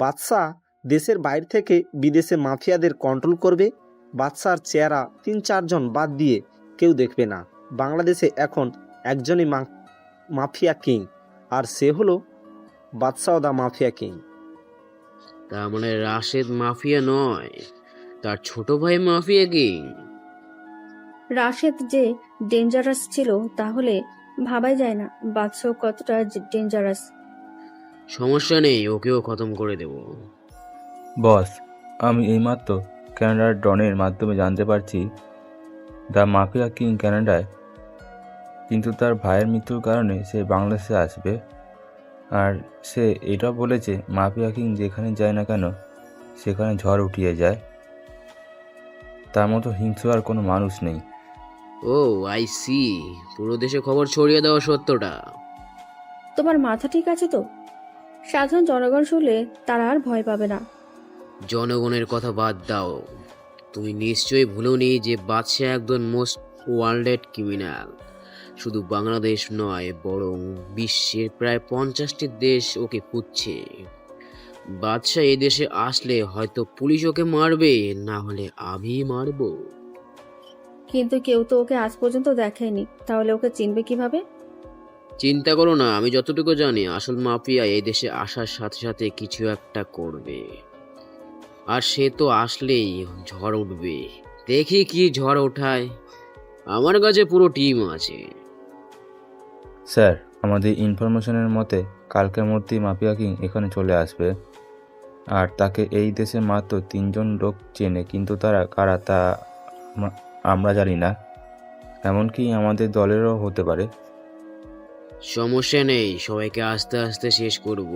বাদশা দেশের বাইরে থেকে বিদেশে মাফিয়াদের কন্ট্রোল করবে। বাদশার চেহারা 3-4 জন বাদ দিয়ে কেউ দেখবে না। বাংলাদেশে এখন একজনই মাফিয়া কিং, আর সে হলো বাদশাহ দা মাফিয়া কিং। তার মানে রাশেদ মাফিয়া নয়, তার ছোট ভাই মাফিয়া কিং। রাশেদ যে ডেঞ্জারাস ছিল তাহলে ভাবাই যায় না বাদশাহ কতটা ডেঞ্জারাস। সমস্যা নেই, ওকেও খতম করে দেব। বস, আমি এইমাত্র ক্যানাডার ডনের মাধ্যমে জানতে পারছি দ্য মাফিয়া কিং ক্যানাডায়, কিন্তু তার ভাইয়ের মৃত্যুর কারণে সে বাংলাদেশে আসবে। আর সে এটা বলেছে মাফিয়া কিং যেখানে যায় না কেন সেখানে ঝড় উঠিয়ে যায়। তার মতো হিংস্র আর কোনো মানুষ নেই। ও আই সি, পুরো দেশে খবর ছড়িয়ে দেওয়া সত্যটা। তোমার মাথা ঠিক আছে তো? সাধারণ জনগণ শুনলে তারা আর ভয় পাবে না। জনগণের কথা বাদ দাও, তুমি নিশ্চয়ই ভুলোনি যে বাদশাহ একজন মোস্ট ওয়ার্ল্ডেড ক্রিমিনাল। শুধু বাংলাদেশ নয়, বরং বিশ্বের প্রায় 50টি দেশ ওকে খুঁজছে। বাদশাহ এই দেশে আসলে হয়তো পুলিশ ওকে মারবে, না হলে আমি মারবো। কিন্তু কেউ তো ওকে আজ পর্যন্ত দেখেনি, তাহলে ওকে চিনবে কিভাবে? চিন্তা করো না, আমি যতটুকু জানি আসল মাফিয়া এই দেশে আসার সাথে সাথে কিছু একটা করবে। আর সে তো আসলেই ঝড় উঠবে। দেখি কি ঝড় ওঠায়। আমার কাছে পুরো টিম আছে। স্যার, আমাদের ইনফরমেশনের মতে কালকের মধ্যেই মাফিয়া কিং এখানে চলে আসবে। আর তাকে এই দেশে মাত্র 3জন লোক চেনে, কিন্তু তারা কারা তা আমরা জানি না। এমনকি আমাদের দলেরও হতে পারে। সমস্যা নেই, সবাইকে আস্তে আস্তে শেষ করব।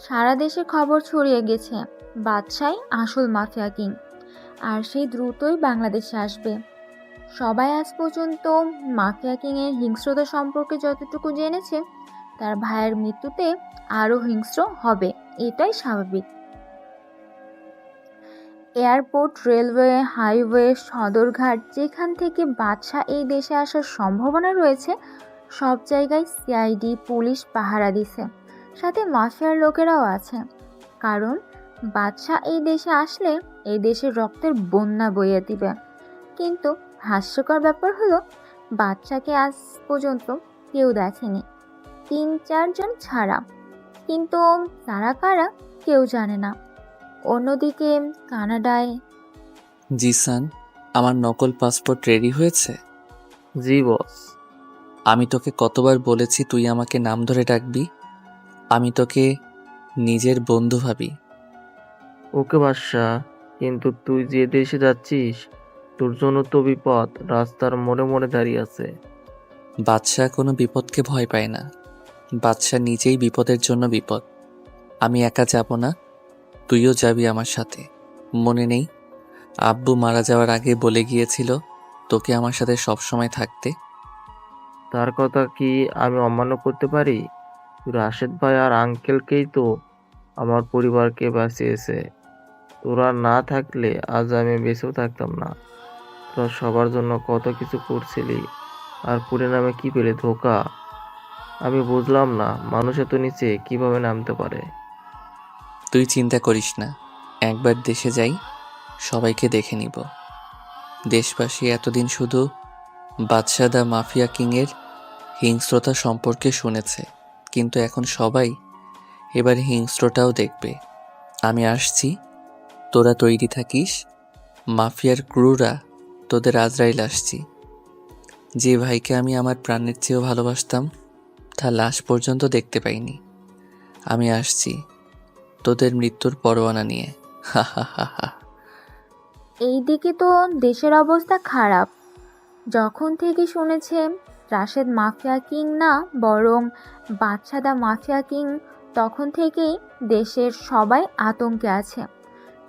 সারা দেশে খবর ছড়িয়ে গেছে বাদশাই আসল মাফিয়া কিং, আর সেই দ্রুতই বাংলাদেশে আসবে। সবাই আজ পর্যন্ত মাফিয়া কিংয়ের হিংস্রতা সম্পর্কে যতটুকু জেনেছে, তার ভাইয়ের মৃত্যুতে আরও হিংস্র হবে, এটাই স্বাভাবিক। এয়ারপোর্ট, রেলওয়ে, হাইওয়ে, সদরঘাট, যেখান থেকে বাদশা এই দেশে আসার সম্ভাবনা রয়েছে, সব জায়গায় সিআইডি পুলিশ পাহারা দিছে। সাথে মাফিয়ার লোকেরাও আছে, কারণ বাদশা এই দেশে আসলে এই দেশের রক্তের বন্যা বইয়ে দিবে। কিন্তু হাস্যকর ব্যাপার হলো, বাদশাকে আজ পর্যন্ত কেউ দেখেনি, 3-4 জন ছাড়া। কিন্তু তারা কারা কেউ জানে না। অন্যদিকে কানাডায় জিসান, আমার নকল পাসপোর্ট রেডি হয়েছে? জি বস। আমি তোকে কতবার বলেছি তুই আমাকে নাম ধরে ডাকবি? আমি তোকে নিজের বন্ধু ভাবি। ওকে বাদশা, কিন্তু তুই যে দেশে যাচ্ছিস তোর জন্য তো বিপদ রাস্তার মোড়ে মোড়ে দাঁড়িয়ে আছে। বাদশাহ কোনো বিপদকে ভয় পায় না। বাদশাহ নিজেই বিপদের জন্য বিপদ। আমি একা যাব না, তুইও যাবি আমার সাথে। মনে নেই, আব্বু মারা যাওয়ার আগে বলে গিয়েছিল তোকে আমার সাথে সবসময় থাকতে। তার কথা কি আমি অমান্য করতে পারি? রাশেদ ভাই আর আঙ্কেলকেই তো আমার পরিবারকে বাঁচিয়েছে। তোরা না থাকলে আজ আমি বেঁচেও থাকতাম না। তোরা সবার জন্য কত কিছু করছিলি, আর পরিণামে কি পেলে? ধোকা। আমি বুঝলাম না মানুষ এত নিচে কিভাবে নামতে পারে। তুই চিন্তা করিস না, একবার দেশে যাই, সবাইকে দেখে নিব। দেশবাসী এতদিন শুধু বাদশাহ দা মাফিয়া কিংয়ের হিংস্রতা সম্পর্কে শুনেছে, কিন্তু এখন সবাই এবার হিংস্রটাও দেখবে। আমি আসছি, তোরা তৈরি থাকিস। মাফিয়ার ক্রুরা তোদের আজরাইল আসছি। যে ভাইকে আমি আমার প্রাণের চেয়েও ভালোবাসতাম, তার লাশ পর্যন্ত দেখতে পাইনি। আমি আসছি তোদের মৃত্যুর পরোয়ানা নিয়ে। হা হা হা হা। এইদিকে তো দেশের অবস্থা খারাপ। যখন থেকে শুনেছে রাশেদ মাফিয়া কিং না, বরং বাদশা দা মাফিয়া কিং, তখন থেকেই দেশের সবাই আতঙ্কে আছে।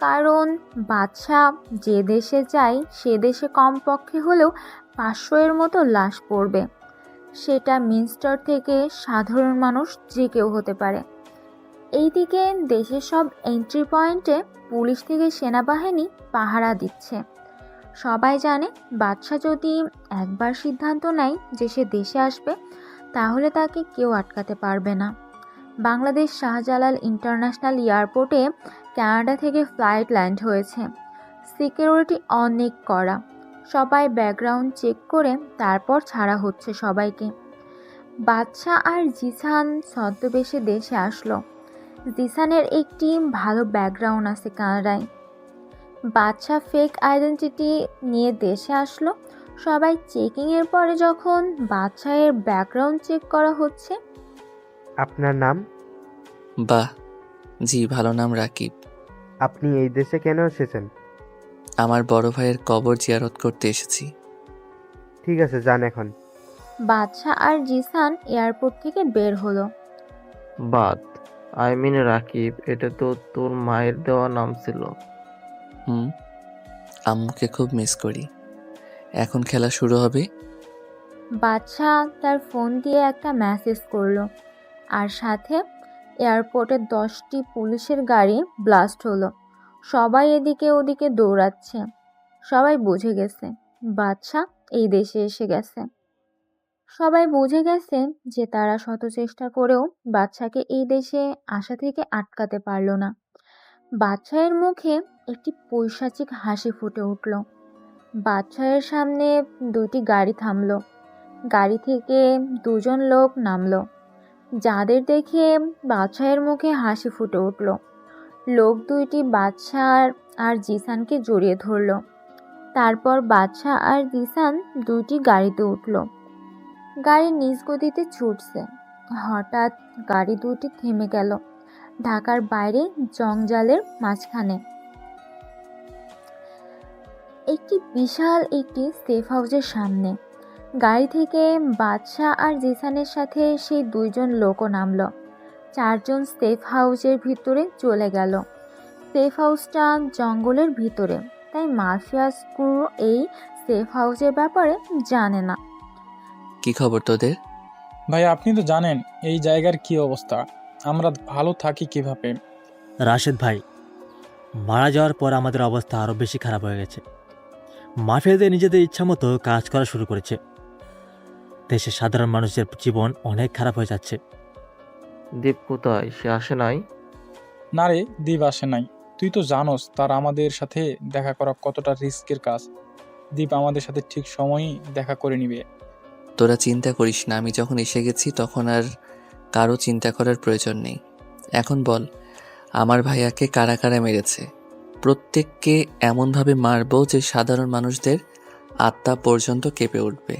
কারণ বাদশা যে দেশে যায় সে দেশে কমপক্ষে হলেও 500-এর মতো লাশ পড়বে। সেটা মিনিস্টার থেকে সাধারণ মানুষ যে কেউ হতে পারে। এইদিকে দেশের সব এন্ট্রি পয়েন্টে পুলিশ থেকে সেনাবাহিনী পাহারা দিচ্ছে। সবাই জানে বাদশা যদি একবার সিদ্ধান্ত নেয় যে সে দেশে আসবে, তাহলে তাকে কেউ আটকাতে পারবে না। বাংলাদেশ শাহজালাল ইন্টারন্যাশনাল এয়ারপোর্টে কানাডা থেকে ফ্লাইট ল্যান্ড হয়েছে। সিকিউরিটি অনেক কড়া, সবাই ব্যাকগ্রাউন্ড চেক করে তারপর ছাড়া হচ্ছে সবাইকে। বাদশা আর জিসান ছদ্মবেশে দেশে আসলো। জিসানের একটি ভালো ব্যাকগ্রাউন্ড আছে কানাডায়। বাদশা ফেক আইডেন্টিটি নিয়ে দেশে আসলো। সবাই চেকিংয়ের পরে যখন বাদশাহের ব্যাকগ্রাউন্ড চেক করা হচ্ছে, আপনার নাম? বাহ, জি ভালো নাম রাকিব। আপনি এই দেশে কেন এসেছেন? আমার বড় ভাইয়ের কবর জিয়ারত করতে এসেছি। ঠিক আছে, যান এখন। বাদশা আর জিসান এয়ারপোর্ট থেকে বের হলো। বাদ, আই মিন রাকিব, এটা তো তোর মায়ের দেওয়া নাম ছিল। হুম, আম্মুকে খুব মিস করি। এখন খেলা শুরু হবে। বাদশা তার ফোন দিয়ে একটা মেসেজ করলো, আর সাথে এয়ারপোর্টে 10টি পুলিশের গাড়ি ব্লাস্ট হলো। সবাই এদিকে ওদিকে দৌড়াচ্ছে। সবাই বুঝে গেছে বাদশা এই দেশে এসে গেছে। সবাই বুঝে গেছে যে তারা শত চেষ্টা করেও বাদশাকে এই দেশে আসা থেকে আটকাতে পারল না। বাদশাহের মুখে একটি পৈশাচিক হাসি ফুটে উঠল। বাদশাহের সামনে 2টি গাড়ি থামলো। গাড়ি থেকে 2জন লোক নামলো, যাদের দেখে বাদশাহের মুখে হাসি ফুটে উঠল। লোক 2টি বাদশা আর জিসানকে জড়িয়ে ধরল। তারপর বাদশা আর জিসান 2টি গাড়িতে উঠল। গাড়ি নিজ গতিতে ছুটছে। হঠাৎ গাড়ি 2টি থেমে গেল ঢাকার বাইরে জঞ্জালের মাঝখানে। একটি বিশাল একটি সেফ হাউসের সামনে। গাড়ি থেকে বাদশা আর জিসানের সাথে সেই 2জন লোকও নামলো। 4জন সেফ হাউসের ভিতরে চলে গেল। সেফ হাউসটা জঙ্গলের ভিতরে, তাই মাফিয়া স্ক্রু এই সেফ হাউসের ব্যাপারে জানে না। কি খবর তোদের? ভাই আপনি তো জানেন এই জায়গার কি অবস্থা, আমরা ভালো থাকি কিভাবে। রাশেদ ভাই, মারা যাওয়ার পর আমাদের অবস্থা আরও বেশি খারাপ হয়ে গেছে। মাফিয়াদের নিজেদের ইচ্ছামতো কাজ করা শুরু করেছে। দেশের সাধারণ মানুষের জীবন অনেক খারাপ হয়ে যাচ্ছে। দীপ কোথায়? সে আসে নাই? না রে, দ্বীপ আসে নাই। তুই তো জানোস তার আমাদের সাথে দেখা করা কতটা রিস্কের কাজ। দ্বীপ আমাদের সাথে ঠিক সময়ই দেখা করে নিবে। তোরা চিন্তা করিস না, আমি যখন এসে গেছি তখন আর কারো চিন্তা করার প্রয়োজন নেই। এখন বল, আমার ভাইয়াকে কারা কারা মেরেছে? প্রত্যেককে এমনভাবে মারবো যে সাধারণ মানুষদের আত্মা পর্যন্ত কেঁপে উঠবে।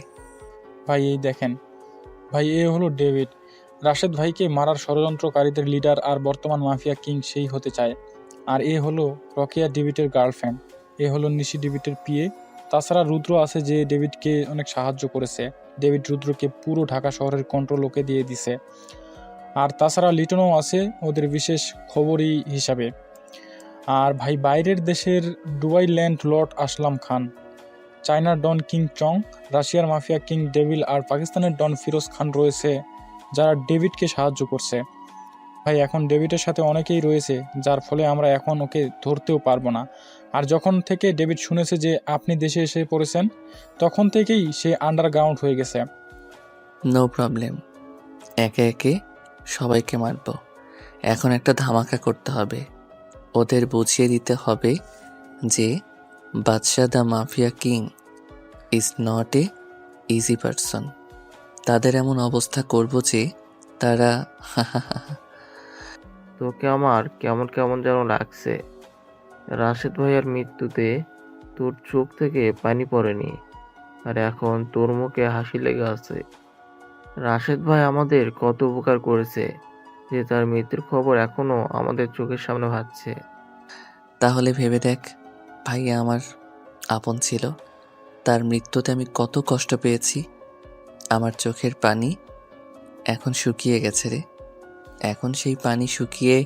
ভাই এই দেখেন, ভাই এ হলো ডেভিড, রাশেদ ভাইকে মারার ষড়যন্ত্রকারীদের লিডার আর বর্তমান মাফিয়া কিং সেই হতে চায়। আর এ হলো রকিয়া ডেভিডের গার্লফ্রেন্ড, এ হলো নিশি ডেভিডের পিএ। তাছাড়া রুদ্র আছে যে ডেভিডকে অনেক সাহায্য করেছে। ডেভিড রুদ্রকে পুরো ঢাকা শহরের কন্ট্রোল ওকে দিয়ে দিছে। আর তাছাড়া লিটনও আছে ওদের বিশেষ খবরই হিসাবে। আর ভাই বাইরের দেশের দুবাই ল্যান্ড লর্ড আসলাম খান, চায়নার ডন কিং চং, রাশিয়ার মাফিয়া কিং ডেভিল আর পাকিস্তানের ডন ফিরোজ খান রয়েছে যারা ডেভিডকে সাহায্য করছে। ভাই এখন ডেভিডের সাথে অনেকেই রয়েছে, যার ফলে আমরা এখন ওকে ধরতেও পারবো না। আর যখন থেকে ডেভিড শুনেছে যে আপনি দেশে এসে পড়েছেন, তখন থেকেই সে আন্ডারগ্রাউন্ড হয়ে গেছে। নো প্রবলেম, একে একে সবাইকে মারব। এখন একটা ধামাকা করতে হবে, ওদের বুঝিয়ে দিতে হবে যে Badsha the mafia king is not a easy person. তাদের এমন অবস্থা করব যে তারা তোকে আমার কেমন কেমন যেন লাগছে। রাশেদ ভাইয়ের মৃত্যুতে তোর চোখ থেকে পানি পড়েনি, আর এখন তোর মুখে হাসি লেগে আছে। রাশেদ ভাই আমাদের কত উপকার করেছে যে তার মৃত্যুর খবর এখনো আমাদের চোখের সামনে ভাসছে। তাহলে ভেবে দেখ, ভাইয়া আমার আপন ছিল, তার মৃত্যুতে আমি কত কষ্ট পেয়েছি। আমার চোখের পানি এখন শুকিয়ে গেছে রে। এখন সেই পানি শুকিয়ে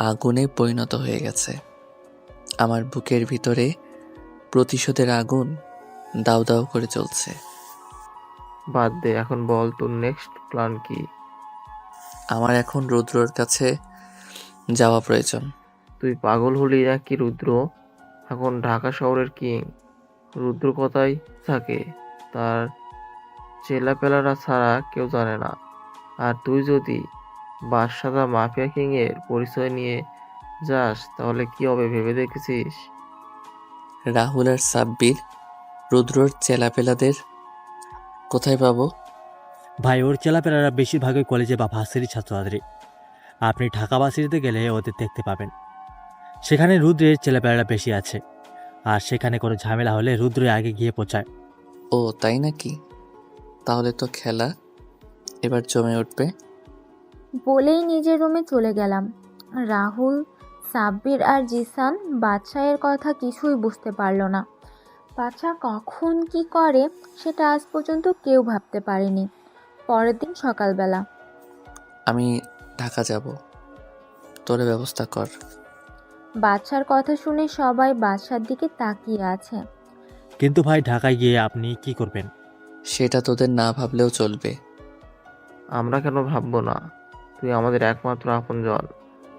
আগুনে পরিণত হয়ে গেছে। আমার বুকের ভিতরে প্রতিশোধের আগুন দাউ দাউ করে চলছে। বাদ দে, এখন বল তোর নেক্সট প্ল্যান কি? আমার এখন রুদ্রর কাছে যাওয়া প্রয়োজন। তুই পাগল হলি নাকি? রুদ্র এখন ঢাকা শহরের কিং। রুদ্র কোথায় থাকে তার চেলাপেলারা ছাড়া কেউ জানে না। আর তুই যদি বাদশাদা মাফিয়া কিং এর পরিচয় নিয়ে যাস তাহলে কি হবে ভেবে দেখেছিস? রাহুল আর সাব্বির রুদ্রর চেলাপেলাদের কোথায় পাবো? ভাই ওর চেলাপেলারা বেশিরভাগই কলেজে বা ভার্সিটির ছাত্রছাত্রী। আপনি ঢাকা ভার্সিটিতে গেলে ওদের দেখতে পাবেন। সেখানে রুদ্রের ছেলেপেলেরা বেশি আছে, আর সেখানে কোনো ঝামেলা হলে রুদ্রই আগে গিয়ে পৌঁছায়। ও তাই নাকি? তাহলে তো খেলা এবার জমে উঠবে। বলেই নিজের রুমে চলে গেলাম। রাহুল, সাব্বির আর জিসান বাদশাহের কথা কিছুই বুঝতে পারল না। বাদশা কখন কি করে সেটা আজ পর্যন্ত কেউ ভাবতে পারেনি। পরের দিন সকালবেলা আমি ঢাকা যাব, তোরে ব্যবস্থা কর। বাদশার কথা শুনে সবাই বাদশার দিকে তাকিয়ে আছে। কিন্তু ভাই ঢাকায় গিয়ে আপনি কি করবেন? সেটা তোদের না ভাবলেও চলবে। আমরা কেন ভাববো না? তুই আমাদের একমাত্র আপনজন।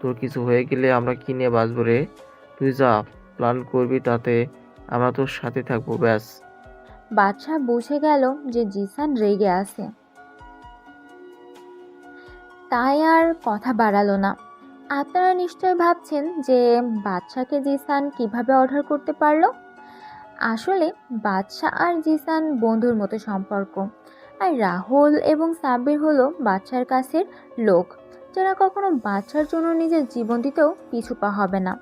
তোর কিছু হয়ে গেলে আমরা কি নিয়ে বাঁচবো রে? তুই যা প্ল্যান করবি তাতে আমরা তোর সাথে থাকবো, ব্যাস। বাদশা বুঝে গেল যে জিসান রেগে আছে, তাই আর কথা বাড়ালো না। আপনারা নিশ্চয় ভাবছেন যে বাদশাকে জিসান কিভাবে অর্ডার করতে পারলো। আসলে বাদশা আর জিসান বন্ধুর মতো সম্পর্ক, আর রাহুল এবং সাব্বির হলো বাদশার কাছের লোক, যারা কখনো বাদশার জন্য নিজের জীবন দিতেও পিছুপা হবে না।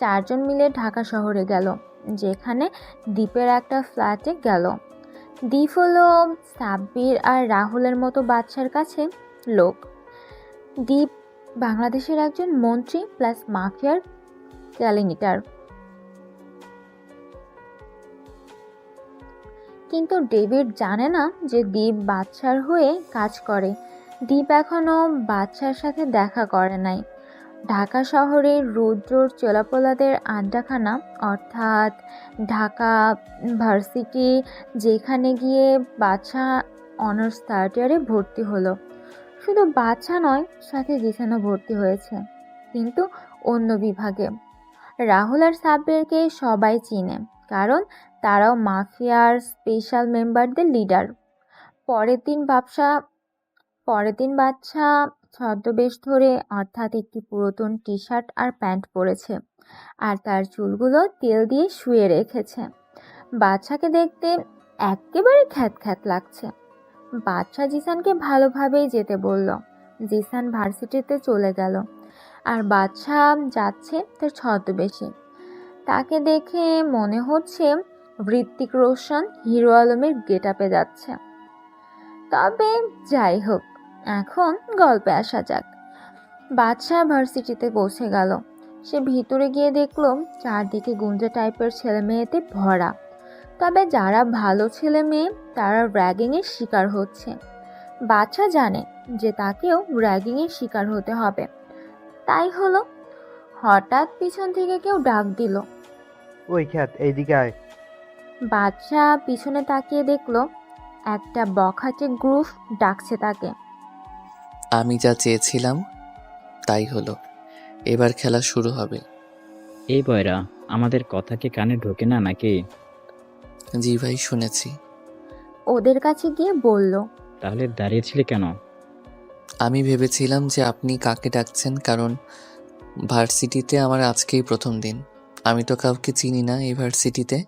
চারজন মিলে ঢাকা শহরে গেল, যেখানে দ্বীপের একটা ফ্ল্যাটে গেল। দ্বীপ হলো সাব্বির আর রাহুলের মতো বাদশার কাছে লোক। দ্বীপ বাংলাদেশের একজন মন্ত্রী প্লাস মাফিয়ার ক্যালিনিটার। কিন্তু ডেভিড জানে না যে দ্বীপ বাদশার হয়ে কাজ করে। দ্বীপ এখনো বাদশার সাথে দেখা করে নাই। ঢাকা শহরের রুদ্রর চোলাপোলাদের আড্ডাখানা, অর্থাৎ ঢাকা ভার্সিটি, যেখানে গিয়ে বাদশা অনার্স থার্ড ইয়ারে ভর্তি হলো। শুধু বাদশা নয়, সাথে জিসানও ভর্তি হয়েছে, কিন্তু অন্য বিভাগে। রাহুল আর সাব্বিরকে সবাই চিনে, কারণ তারাও মাফিয়ার স্পেশাল মেম্বারদের লিডার। পরের দিন বাদশা ছদ্মবেশ ধরে, অর্থাৎ একটি পুরাতন টি শার্ট আর প্যান্ট পরেছে, আর তার চুলগুলো তেল দিয়ে শুয়ে রেখেছে। বাদশাকে দেখতে একেবারে খ্যাত খ্যাত লাগছে। বাদশা জিসানকে ভালোভাবেই যেতে বলল। জিসান ভার্সিটিতে চলে গেল, আর বাদশা যাচ্ছে তার ছদ্মবেশে। তাকে দেখে মনে হচ্ছে হৃতিক রোশন হিরো আলমের গেটআপে যাচ্ছে। তবে যাই হোক, এখন গল্পে আসা যাক। বাদশা ভার্সিটিতে পৌঁছে গেল। সে ভিতরে গিয়ে দেখলো চারদিকে গুঞ্জা টাইপের ছেলে মেয়েতে ভরা। তবে যারা ভালো ছেলে মেয়ে তারা র্যাগিংয়ের শিকার হচ্ছে। বাদশা জানে যে তাকেও র্যাগিংয়ের শিকার হতে হবে। তাই হলো, হঠাৎ পিছন থেকে কেউ ডাক দিল। ওই খ্যাত, এইদিকে আয়। বাদশা পিছনে তাকিয়ে দেখলো একটা বখাটে গ্রুপ ডাকছে তাকে। আমি যা চেয়েছিলাম তাই হলো, এবার খেলা শুরু হবে। এই বয়রা, আমাদের কথা কি কানে ঢোকে না নাকি? জি ভাই, শুনেছি। ওদের কাছে গিয়ে বলল, তাহলে দাঁড়িয়েছিলি কেন? আমি ভেবেছিলাম যে আপনি কাকে ডাকছেন, কারণ ভার্সিটিতে আমার আজকেই প্রথম দিন। আমি তো কাউকে চিনি না এই ভার্সিটিতে।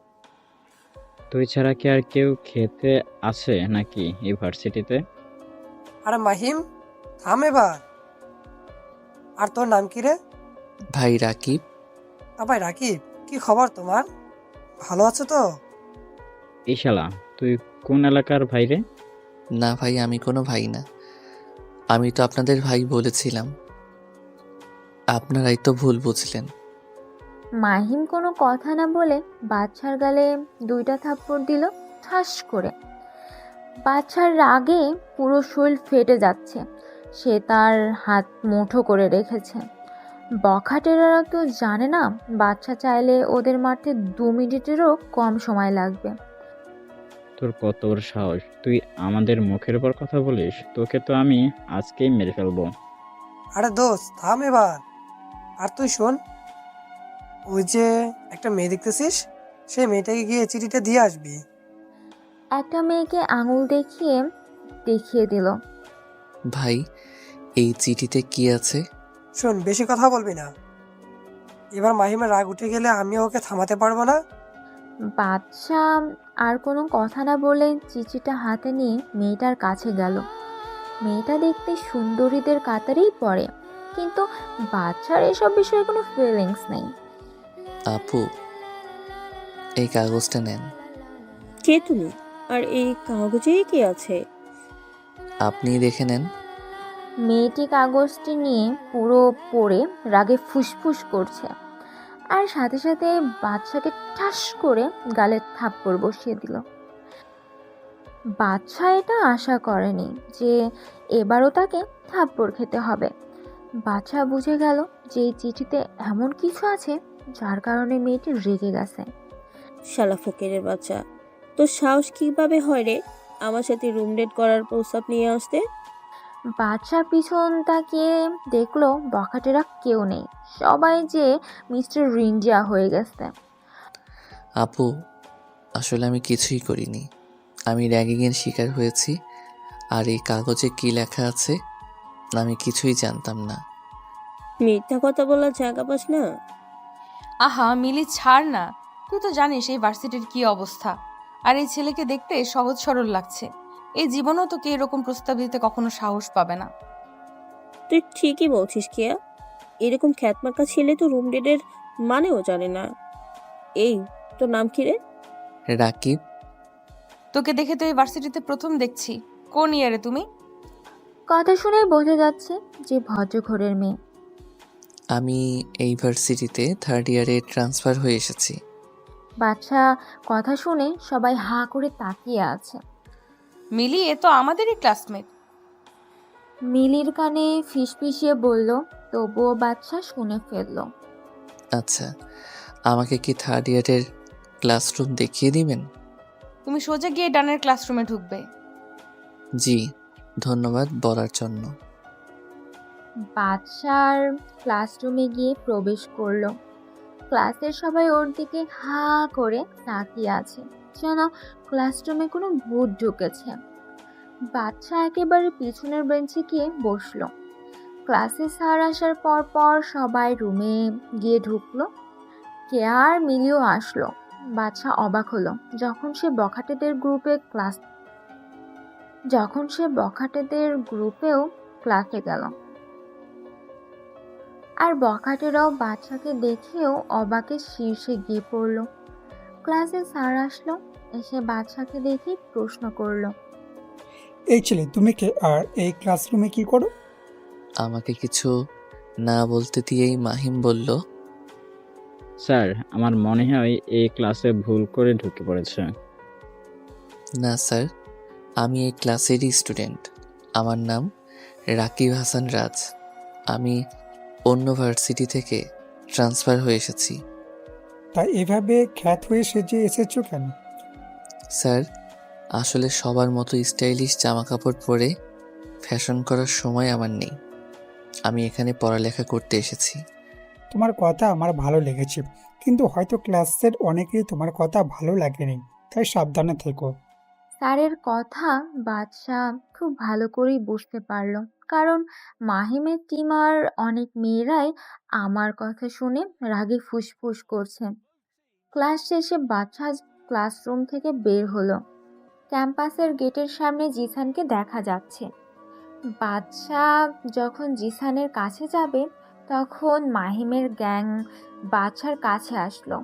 তুই ছাড়া কি আর কেউ খেতে আছে নাকি এই ভার্সিটিতে? আরে মাহিম, থাম এবার। আর তোর নাম কি রে? ভাই রাকিব। ভাই রাকিব, কি খবর তোমার? ভালো আছো তো? এই শালা, তুই কোন এলাকার ভাই রে? না ভাই, আমি কোনো ভাই না। আমি তো আপনাদের ভাই বলেছিলাম, আপনারাই তো ভুল বুঝলেন। মাহিম কোনো কথা না বলে বাদশার গালে 2টা থাপ্পড় দিল ঠাস করে। বাদশার রাগে পুরো শরীর ফেটে যাচ্ছে। সে তার হাত মুঠো করে রেখেছে। বখাটেরা তো জানে না বাদশা চাইলে ওদের মারতে 2 মিনিটেরও কম সময় লাগবে। তোর কত বড় সাহস, তুই আমাদের মুখের উপর কথা বলিস? তোকে তো আমি আজকেই মেরে ফেলবো। আরে দোস্ত, থাম এবার। আর তুই শোন, ওই যে একটা মেয়ে দেখতেছিস, সেই মেয়েটাকে গিয়ে চিঠিটা দিয়ে আসবি। একটা মেয়েকে আঙুল দেখিয়ে দিল। ভাই, এই চিঠিতে কি আছে? শোন, বেশি কথা বলবি না। এবার মাহিমের রাগ উঠে গেলে আমি ওকে থামাতে পারবো না। বাদশা আর কোনো কথা না বলে চিঠিটা হাতে নিয়ে মেয়েটার কাছে গেল। মেয়েটা দেখতে সুন্দরীদের কাতারেই পড়ে, কিন্তু বাচ্চার এসব বিষয়ে কোনো ফিলিংস নেই। আপু, এই কাগজটা নেন। কে তুমি? আর এই কাগজেই কি আছে? আপনিই দেখে নেন। মেয়েটি কাগজটি নিয়ে পুরো পড়ে রাগে ফুসফুস করছে, আর সাথে সাথে বাচ্চাকে ঠাস করে গালে থাপ্পড় বসিয়ে দিল। বাচ্চা এটা আশা করেনি যে এবারও তাকে থাপ্পড় খেতে হবে। বাচ্চা বুঝে গেল যে এই চিঠিতে এমন কিছু আছে যার কারণে মেয়েটি রেগে গেছে। শালা ফকিরের বাচ্চা, তোর সাহস কিভাবে হয় রে আমার সাথে রুম ডেট করার প্রস্তাব নিয়ে আসতে? বাচ্চা পিছন তাকিয়ে দেখলো বখাটেরা কেউ নেই, সবাই যে মিস্টার রিঞ্জিয়া হয়ে গেছে। আপু, আসলে আমি কিছুই করিনি। আমি র্যাগিংয়ের শিকার হয়েছি। আর এই কাগজে কি লেখা আছে আমি কিছুই জানতাম না। মিথ্যা কথা বলার জায়গা পাস না? আহা মিলি, ছাড় না। তুই তো জানিস এই ভার্সিটির কি অবস্থা। আর এই ছেলেকে দেখতে সহজ সরল লাগছে। এই জীবনেও তোকে এরকম প্রস্তাব দিতে কখনো সাহস পাবে না। তুই ঠিকই বলছিস কিয়া। এরকম খ্যাতমার্কা ছেলে তো রুম ডেটের মানেও জানে না। এই, তোর নাম কি রে? রাকিব। তোকে দেখে তো এই ভার্সিটিতে প্রথম দেখছি। কোন ইয়ারে তুমি? কথা শুনে বোঝা যাচ্ছে যে ভদ্রঘরের মেয়ে। আমি এই ভার্সিটিতে 3rd ইয়ারে ট্রান্সফার হয়ে এসেছি। বাচ্চা কথা শুনে সবাই হাঁ করে তাকিয়ে আছে। মিলি, এ তো আমাদেরই ক্লাসমেট। মিলির কানে ফিসফিসিয়ে বলল, তবুও বাচ্চা শুনে ফেলল। আচ্ছা, আমাকে কি 3rd ইয়ারের ক্লাসরুম দেখিয়ে দিবেন? তুমি সোজা গিয়ে ডানের ক্লাসরুমে ঢুকবে। জি, ধন্যবাদ বলার জন্য। বাচ্চার ক্লাসরুমে গিয়ে প্রবেশ করলো। ক্লাসের সবাই ওর দিকে হাঁ করে তাকিয়ে আছে, যেন ক্লাসরুমে কোনো ভূত ঢুকেছে। বাচ্চা একেবারে পিছনের বেঞ্চে গিয়ে বসলো। ক্লাসে স্যার আসার পর পর সবাই রুমে গিয়ে ঢুকলো। কেয়ার মিলিও আসলো। বাচ্চা অবাক হলো যখন সে বখাটেদের গ্রুপেও ক্লাসে গেল। আর বখাটেরাও বাচ্চাকে দেখেও অবাকের শীর্ষে গিয়ে পড়ল। ক্লাসে স্যার আসলো, এসে বাচ্চাকে দেখে প্রশ্ন করলো, এই ছেলে তুমি কে, আর এই ক্লাসরুমে কি করো? আমাকে কিছু না বলতে দিয়েই মাহিম বলল, স্যার, আমার মনে হয় এই ক্লাসে ভুল করে ঢুকে পড়েছে। না স্যার, আমি এই ক্লাসেরই স্টুডেন্ট। আমার নাম রাকিব হাসান রাজ। আমি অন্য ভার্সিটি থেকে ট্রান্সফার হয়ে এসেছি। তাই এভাবে খ্যাত হয়ে সেজে এসেছো কেন? স্যার, আসলে সবার মতো স্টাইলিশ জামা কাপড় পরে ফ্যাশন করার সময় আমার নেই। আমি এখানে পড়ালেখা করতে এসেছি। তোমার কথা আমার ভালো লেগেছে, কিন্তু হয়তো ক্লাসের অনেকেই তোমার কথা ভালো লাগেনি, তাই সাবধানে থেকো। স্যারের কথা বাদশা খুব ভালো করেই বুঝতে পারল, কারণ মাহিমের টিম আর অনেক মেয়েরাই আমার কথা শুনে রাগে ফুসফুস করছে। ক্লাস শেষে বাদশা ক্লাসরুম থেকে বের হলো। ক্যাম্পাসের গেটের সামনে জিসানকে দেখা যাচ্ছে। বাদশা যখন জিসানের কাছে যাবে তখন মাহিমের গ্যাং বাদশার কাছে আসলো।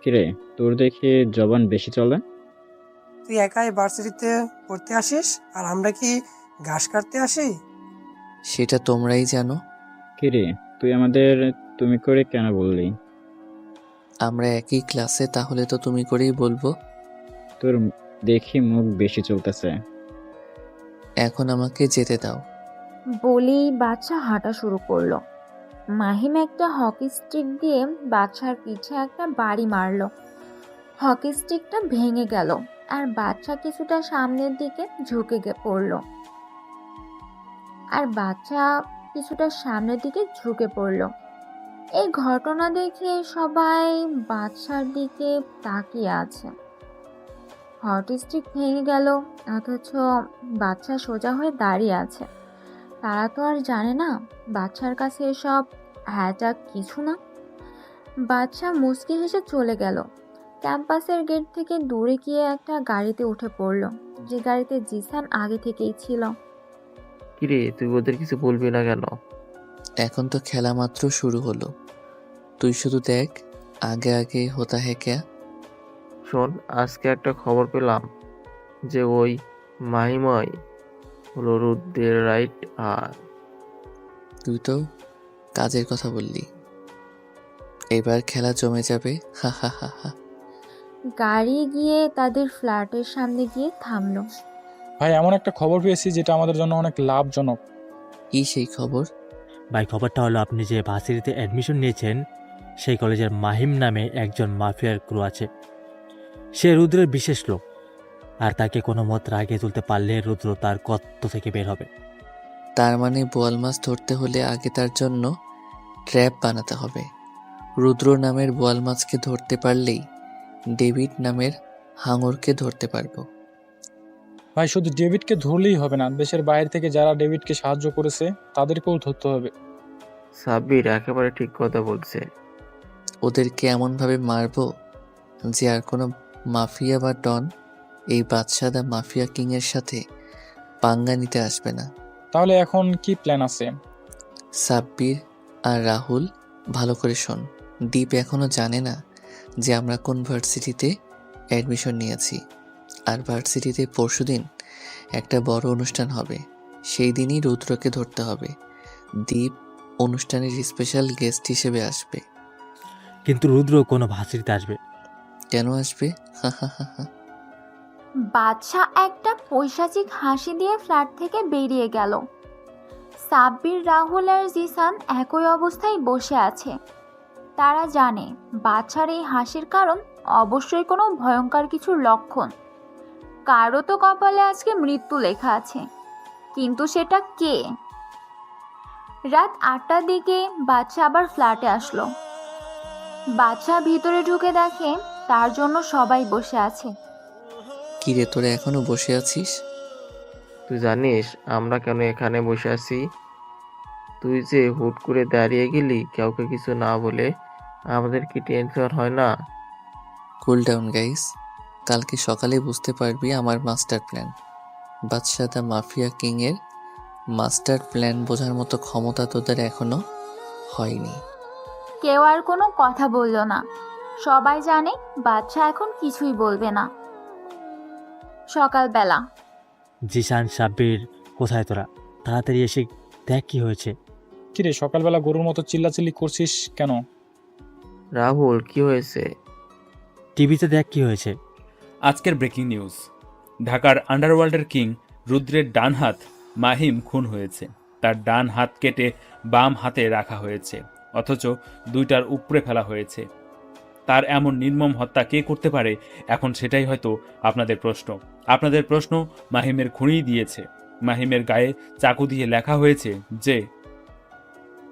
কিরে, তোর দেখে জবান বেশি চলে। তুই একাই ভার্সিটিতে পড়তে আসিস, আর আমরা কি ঘাস কাটতে আসি? সেটা তোমরাই জানো। কিরে, তুই আমাদের তুমি করে কেন বললি? আমরা একই ক্লাসে, তাহলে তো তুমি করেই বলবো। তোর দেখি মুখ বেশি চলতেছে। এখন আমাকে যেতে দাও। বলেই বাচ্চা হাঁটা শুরু করলো। মাহিম একটা হকি স্টিক দিয়ে বাচ্চার পিঠে একটা বাড়ি মারলো। হকি স্টিকটা ভেঙে গেল, আর বাচ্চা কিছুটা সামনের দিকে ঝুঁকে পড়ল। এই ঘটনা দেখে সবাই বাচ্চার দিকে তাকিয়ে আছে। হকি স্টিক ভেঙে গেল, অথচ বাচ্চা সোজা হয়ে দাঁড়িয়ে আছে। তারা তো আর জানে না বাচ্চার কাছে এসব হ্যাটা কিছু না। বাচ্চা মুচকি হেসে চলে গেল। ক্যাম্পাসের গেট থেকে দূরে গিয়ে একটা গাড়িতে উঠে পড়ল, যে গাড়িতে জিসান আগে থেকেই ছিল। কিরে, তুই ওদের কিছু বলবি না কেন? এখন তো খেলা মাত্র শুরু হলো, তুই শুধু দেখ আগে আগে হতা হ্যাঁ ক্যা। শোন, আজকে একটা খবর পেলাম যে ওই মাহিময় হলো রুদ্রের রাইট আর তুই তো কাজের কথা বললি, এবার খেলা জমে যাবে। হা হা হা হা। গাড়ি গিয়ে তাদের ফ্ল্যাটের সামনে গিয়ে থামলো। ভাই, এমন একটা খবর পেয়েছি যেটা আমাদের জন্য অনেক লাভজনক। কি সেই খবর? ভাই, খবরটা হলো আপনি যে ভার্সিটিতে অ্যাডমিশন নিয়েছেন সেই কলেজের মাহিম নামে একজন মাফিয়ার ক্রু আছে। সে রুদ্রের বিশেষ লোক, আর তাকে কোনো মত রাগিয়ে তুলতে পারলে রুদ্র তার গর্ত থেকে বের হবে। তার মানে বোয়াল মাছ ধরতে হলে আগে তার জন্য ট্র্যাপ বানাতে হবে। রুদ্র নামের বোয়াল মাছকে ধরতে পারলেই ডেভিড নামের হাঙরকে ধরতে পারবো। ভাই, শুধু ডেভিডকে ধরলেই হবে না, দেশের বাইরে থেকে যারা ডেভিডকে সাহায্য করেছে তাদেরকেও ধরতে হবে। সাব্বির একেবারে ঠিক কথা বলছে। ওদেরকে এমনভাবে মারবো যে আর কোনো মাফিয়া বা ডন এই বাদশাদা মাফিয়া কিংয়ের সাথে পাঙ্গা নিতে আসবে না। তাহলে এখন কি প্ল্যান আছে? সাব্বির আর রাহুল, ভালো করে শোন। দীপ এখনো জানে না যে আমরা কোন ভার্সিটিতে অ্যাডমিশন নিয়েছি, আর ভার্সিটিতে পরশুদিন একটা বড় অনুষ্ঠান হবে। সেই দিনই রুদ্রকে ধরতে হবে। দীপ অনুষ্ঠানের স্পেশাল গেস্ট হিসেবে আসবে। কিন্তু রুদ্র কোনো ভার্সিটিতে আসবে কেন আসবে? হা হা হা হা। বাদশা একটা পৈশাচিক হাসি দিয়ে ফ্ল্যাট থেকে বেরিয়ে গেল। সাব্বির, রাহুল আর জিসান একই অবস্থায় বসে আছে। তারা জানে বাদশার এই হাসির কারণ অবশ্যই কোনো ভয়ঙ্কর কিছুর লক্ষণ। কারো তো কপালে আজকে মৃত্যু লেখা আছে, কিন্তু সেটা কে? রাত 8টার দিকে বাদশা আবার ফ্ল্যাটে আসলো। বাদশা ভিতরে ঢুকে দেখে তার জন্য সবাই বসে আছে। কিরে, তোরা এখনো বসে আছিস? তুই জানিস আমরা কেন এখানে বসে আছি? তুই যে হুট করে দাঁড়িয়ে গেলি কাউকে কিছু না বলে, আমাদের কি টেনশন হয় না? কুল ডাউন গাইস, কালকে সকালে বুঝতে পারবি আমার master plan. Badsha the mafia কিংয়ের মাস্টার প্ল্যান বোঝার মতো ক্ষমতা তোদের এখনো হয়নি। কেউ আর কোনো কথা বলল না। সবাই জানে বাদশা এখন কিছুই বলবে না। সকালবেলা জিসান, সাব্বির, কোথায় তোরা? তাড়াতাড়ি এসে দেখ কি হয়েছে। কিরে, সকালবেলা গরুর মতো চিল্লাচিল্লি করছিস কেন? রাহুল, কি হয়েছে? টিভিতে দেখ কি হয়েছে। আজকের ব্রেকিং নিউজ, ঢাকার আন্ডারওয়ার্ল্ডের কিং রুদ্রের ডান হাত মাহিম খুন হয়েছে। তার ডান হাত কেটে বাম হাতে রাখা হয়েছে, অথচ দুইটার উপরে ফেলা হয়েছে। তার এমন নির্মম হত্যা কে করতে পারে? এখন সেটাই হয়তো আপনাদের প্রশ্ন। আপনাদের প্রশ্ন মাহিমের খুনিই দিয়েছে। মাহিমের গায়ে চাকু দিয়ে লেখা হয়েছে যে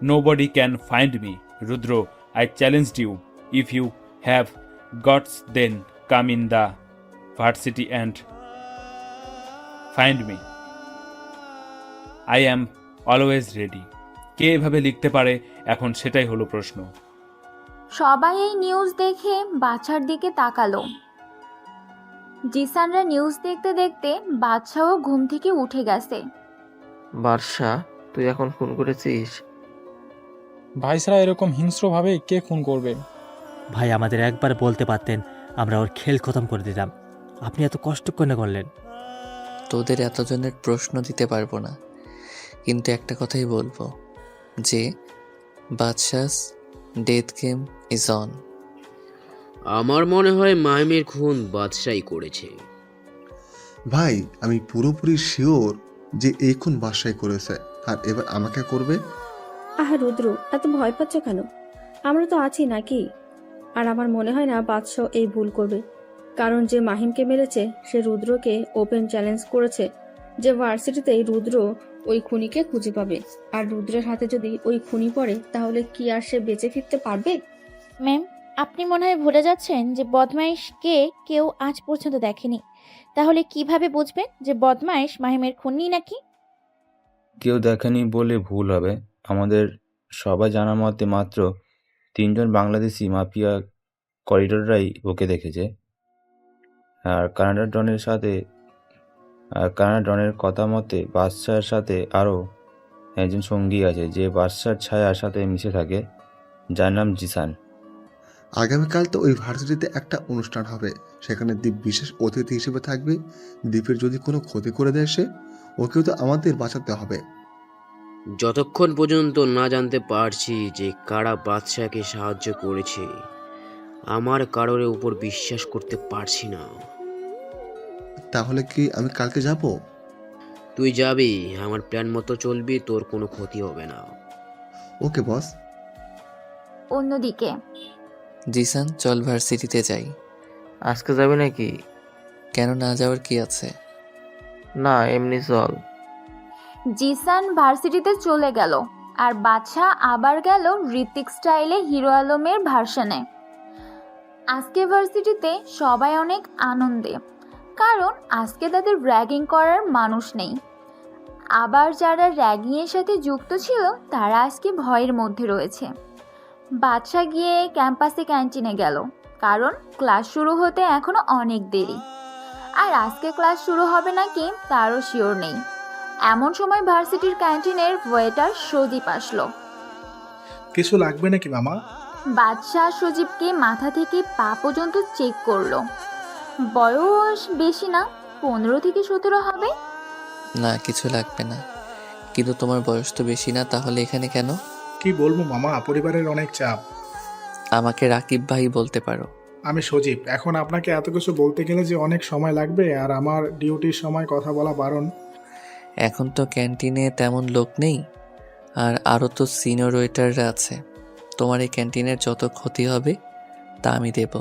nobody can find me Rudra, I challenged you, if you have guts then come in the varsity and find me, I am always ready. কে এভাবে লিখতে পারে? এখন সেটাই হলো প্রশ্ন। সবাই এই নিউজ দেখে বাদশার দিকে তাকালো। জিসানরা নিউজ দেখতে দেখতে বাদশাও ঘুম থেকে উঠে গেছে। বাদশা, তুই এখন খুন করেছিস? ভাইসরা, এরকম হিংস্রভাবে কে খুন করবে? ভাই, আমাদের একবার বলতে পারতেন, আমরা ওর খেল খতম করে দিতাম। আপনি এত কষ্ট কেন করলেন? তোদের এতজনের প্রশ্ন দিতে পারবো না, কিন্তু একটা কথাই বলবো যে বাদশাস ডেথ গেম ইজ অন। আমার মনে হয় মাহিমের খুন বাদশাই করেছে। ভাই, আমি পুরোপুরি শিওর যে এই খুন বাদশাই করেছে, আর এবার আমাকে করবে। আহা রুদ্র, এত ভয় পাচ্ছ কেন? আমরা তো আছি নাকি? আর আমার মনে হয় না বাদশা এই ভুল করবে, কারণ যে মাহিমকে মেরেছে সে রুদ্রকে ওপেন চ্যালেঞ্জ করেছে যে ভার্সিটিতেই রুদ্র ওই খুনিকে খুঁজে পাবে। আর রুদ্রের হাতে যদি ওই খুনি পড়ে তাহলে কি আর সে বেঁচে ফিরতে পারবে? ম্যাম, আপনি মনে হয় ভুলে যাচ্ছেন যে বদমাইশকে কেউ আজ পর্যন্ত দেখেনি। তাহলে কিভাবে বুঝবেন যে বদমাইশ মাহিমের খুনি নাকি? কেউ দেখেনি বলে ভুল হবে। আমাদের সবাই জানা মতে মাত্র 3 জন বাংলাদেশি মাফিয়া করিডোররাই ওকে দেখেছে। আর কানাডা ডনের কথা মতে বাদশার সাথে আরও একজন সঙ্গী আছে যে বাদশার ছায়ার সাথে মিশে থাকে, যার নাম জিসান। আগামীকাল তো ওই ভার্সিটিতে একটা অনুষ্ঠান হবে, সেখানে দীপ বিশেষ অতিথি হিসেবে থাকবে। দীপের যদি কোনো ক্ষতি করে দেয় সে, ওকেও তো আমাদের বাঁচাতে হবে। যতক্ষণ পর্যন্ত না জানতে পারছি যে কারা বাদশাকে সাহায্য করেছে, আমার কারোর উপর বিশ্বাস করতে পারছি না। তাহলে কি আমি কালকে যাব? তুই যাবি, আমার প্ল্যান মতো চলবি, তোর কোনো ক্ষতি হবে না। ওকে বস। অন্যদিকে জিসান, চল ভার্সিটিতে যাই। আজকে যাবি নাকি? কেন না যাওয়ার কি আছে? না, এমনি চল। জিসান ভার্সিটিতে চলে গেল আর বাদশা আবার গেল ঋত্বিক স্টাইলে হিরো আলমের ভার্সনে। আজকে ভার্সিটিতে সবাই অনেক আনন্দে, কারণ আজকে তাদের র্যাগিং করার মানুষ নেই। আবার যারা র্যাগিংয়ের সাথে যুক্ত ছিল তারা আজকে ভয়ের মধ্যে রয়েছে। বাদশা গিয়ে ক্যাম্পাসে ক্যান্টিনে গেল, কারণ ক্লাস শুরু হতে এখনো অনেক দেরি, আর আজকে ক্লাস শুরু হবে নাকি তারও শিওর নেই। এমন সময় ভার্সিটির ক্যান্টিনের ওয়েটার সজীব আসলো। কিছু লাগবে নাকি মামা? বাদশাহ সজীবকে মাথা থেকে পা পর্যন্ত চেক করলো। বয়স বেশি না, 15 থেকে 17 হবে। না, কিছু লাগবে না। কিন্তু তোমার বয়স তো বেশি না, তাহলে এখানে কেন? কি বলবো মামা, পরিবারের অনেক চাপ। আমাকে রাকিব ভাই বলতে পারো। আমি সজীব। এখন আপনাকে এত কিছু বলতে গেলে যে অনেক সময় লাগবে, আর আমার ডিউটির সময় কথা বলা বারণ। এখন তো ক্যান্টিনে তেমন লোক নেই, আর আরও তো সিনিয়র ওয়েটাররা আছে। তোমার এই ক্যান্টিনের যত ক্ষতি হবে তা আমি দেব।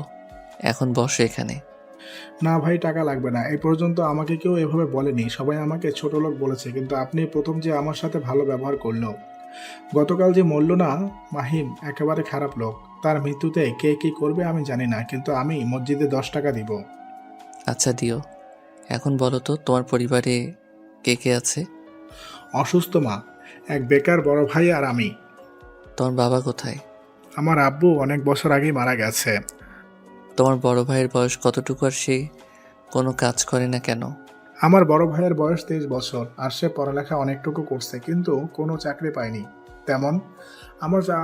এখন বসো এখানে। না ভাই, টাকা লাগবে না। এই পর্যন্ত আমাকে কেউ এভাবে বলেনি, সবাই আমাকে ছোট লোক বলেছে, কিন্তু আপনি প্রথম যে আমার সাথে ভালো ব্যবহার করলো। গতকাল যে মরল না মাহিম, একেবারে খারাপ লোক। তার মৃত্যুতে কে কি করবে আমি জানি না, কিন্তু আমি মসজিদে 10 টাকা দিব। আচ্ছা দিও। এখন বলো তো, তোমার পরিবারে কে কে আছে? অসুস্থ মা, এক বেকার বড় ভাই আর আমি। তোমার বাবা কোথায়? আমার আব্বু অনেক বছর আগেই মারা গেছে। তোমার বড় ভাইয়ের বয়স কতটুকু, আর সে কোনো কাজ করে না কেন? আমার বড় ভাইয়ের বয়স 23 বছর, আর সে পড়ালেখা অনেকটুকু করছে, কিন্তু কোনো চাকরি পায়নি তেমন।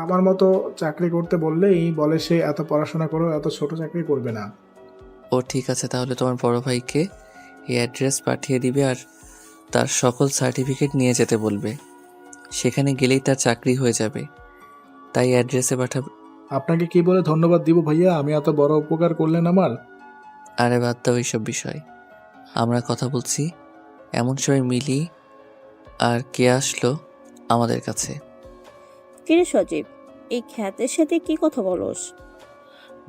আমার মতো চাকরি করতে বললেই বলে সে এত পড়াশোনা করেও এত ছোট চাকরি করবে না। ও ঠিক আছে, তাহলে তোমার বড় ভাইকে এই অ্যাড্রেস পাঠিয়ে দিবে আর তার সকল সার্টিফিকেট নিয়ে যেতে বলবে। সেখানে গেলেই তার চাকরি হয়ে যাবে, তাই অ্যাড্রেসে পাঠাবে। আপনাকে কি বলে ধন্যবাদ দিব ভাইয়া, আমি এত বড় উপকার করলেন আমার। আরে বাদ দাও এইসব বিষয়, আমরা কথা বলছি। এমন সময় মিলি আর কে আসলো আমাদের কাছে। কিরে সজীব, এই খ্যাতের সাথে কি কথা বলস?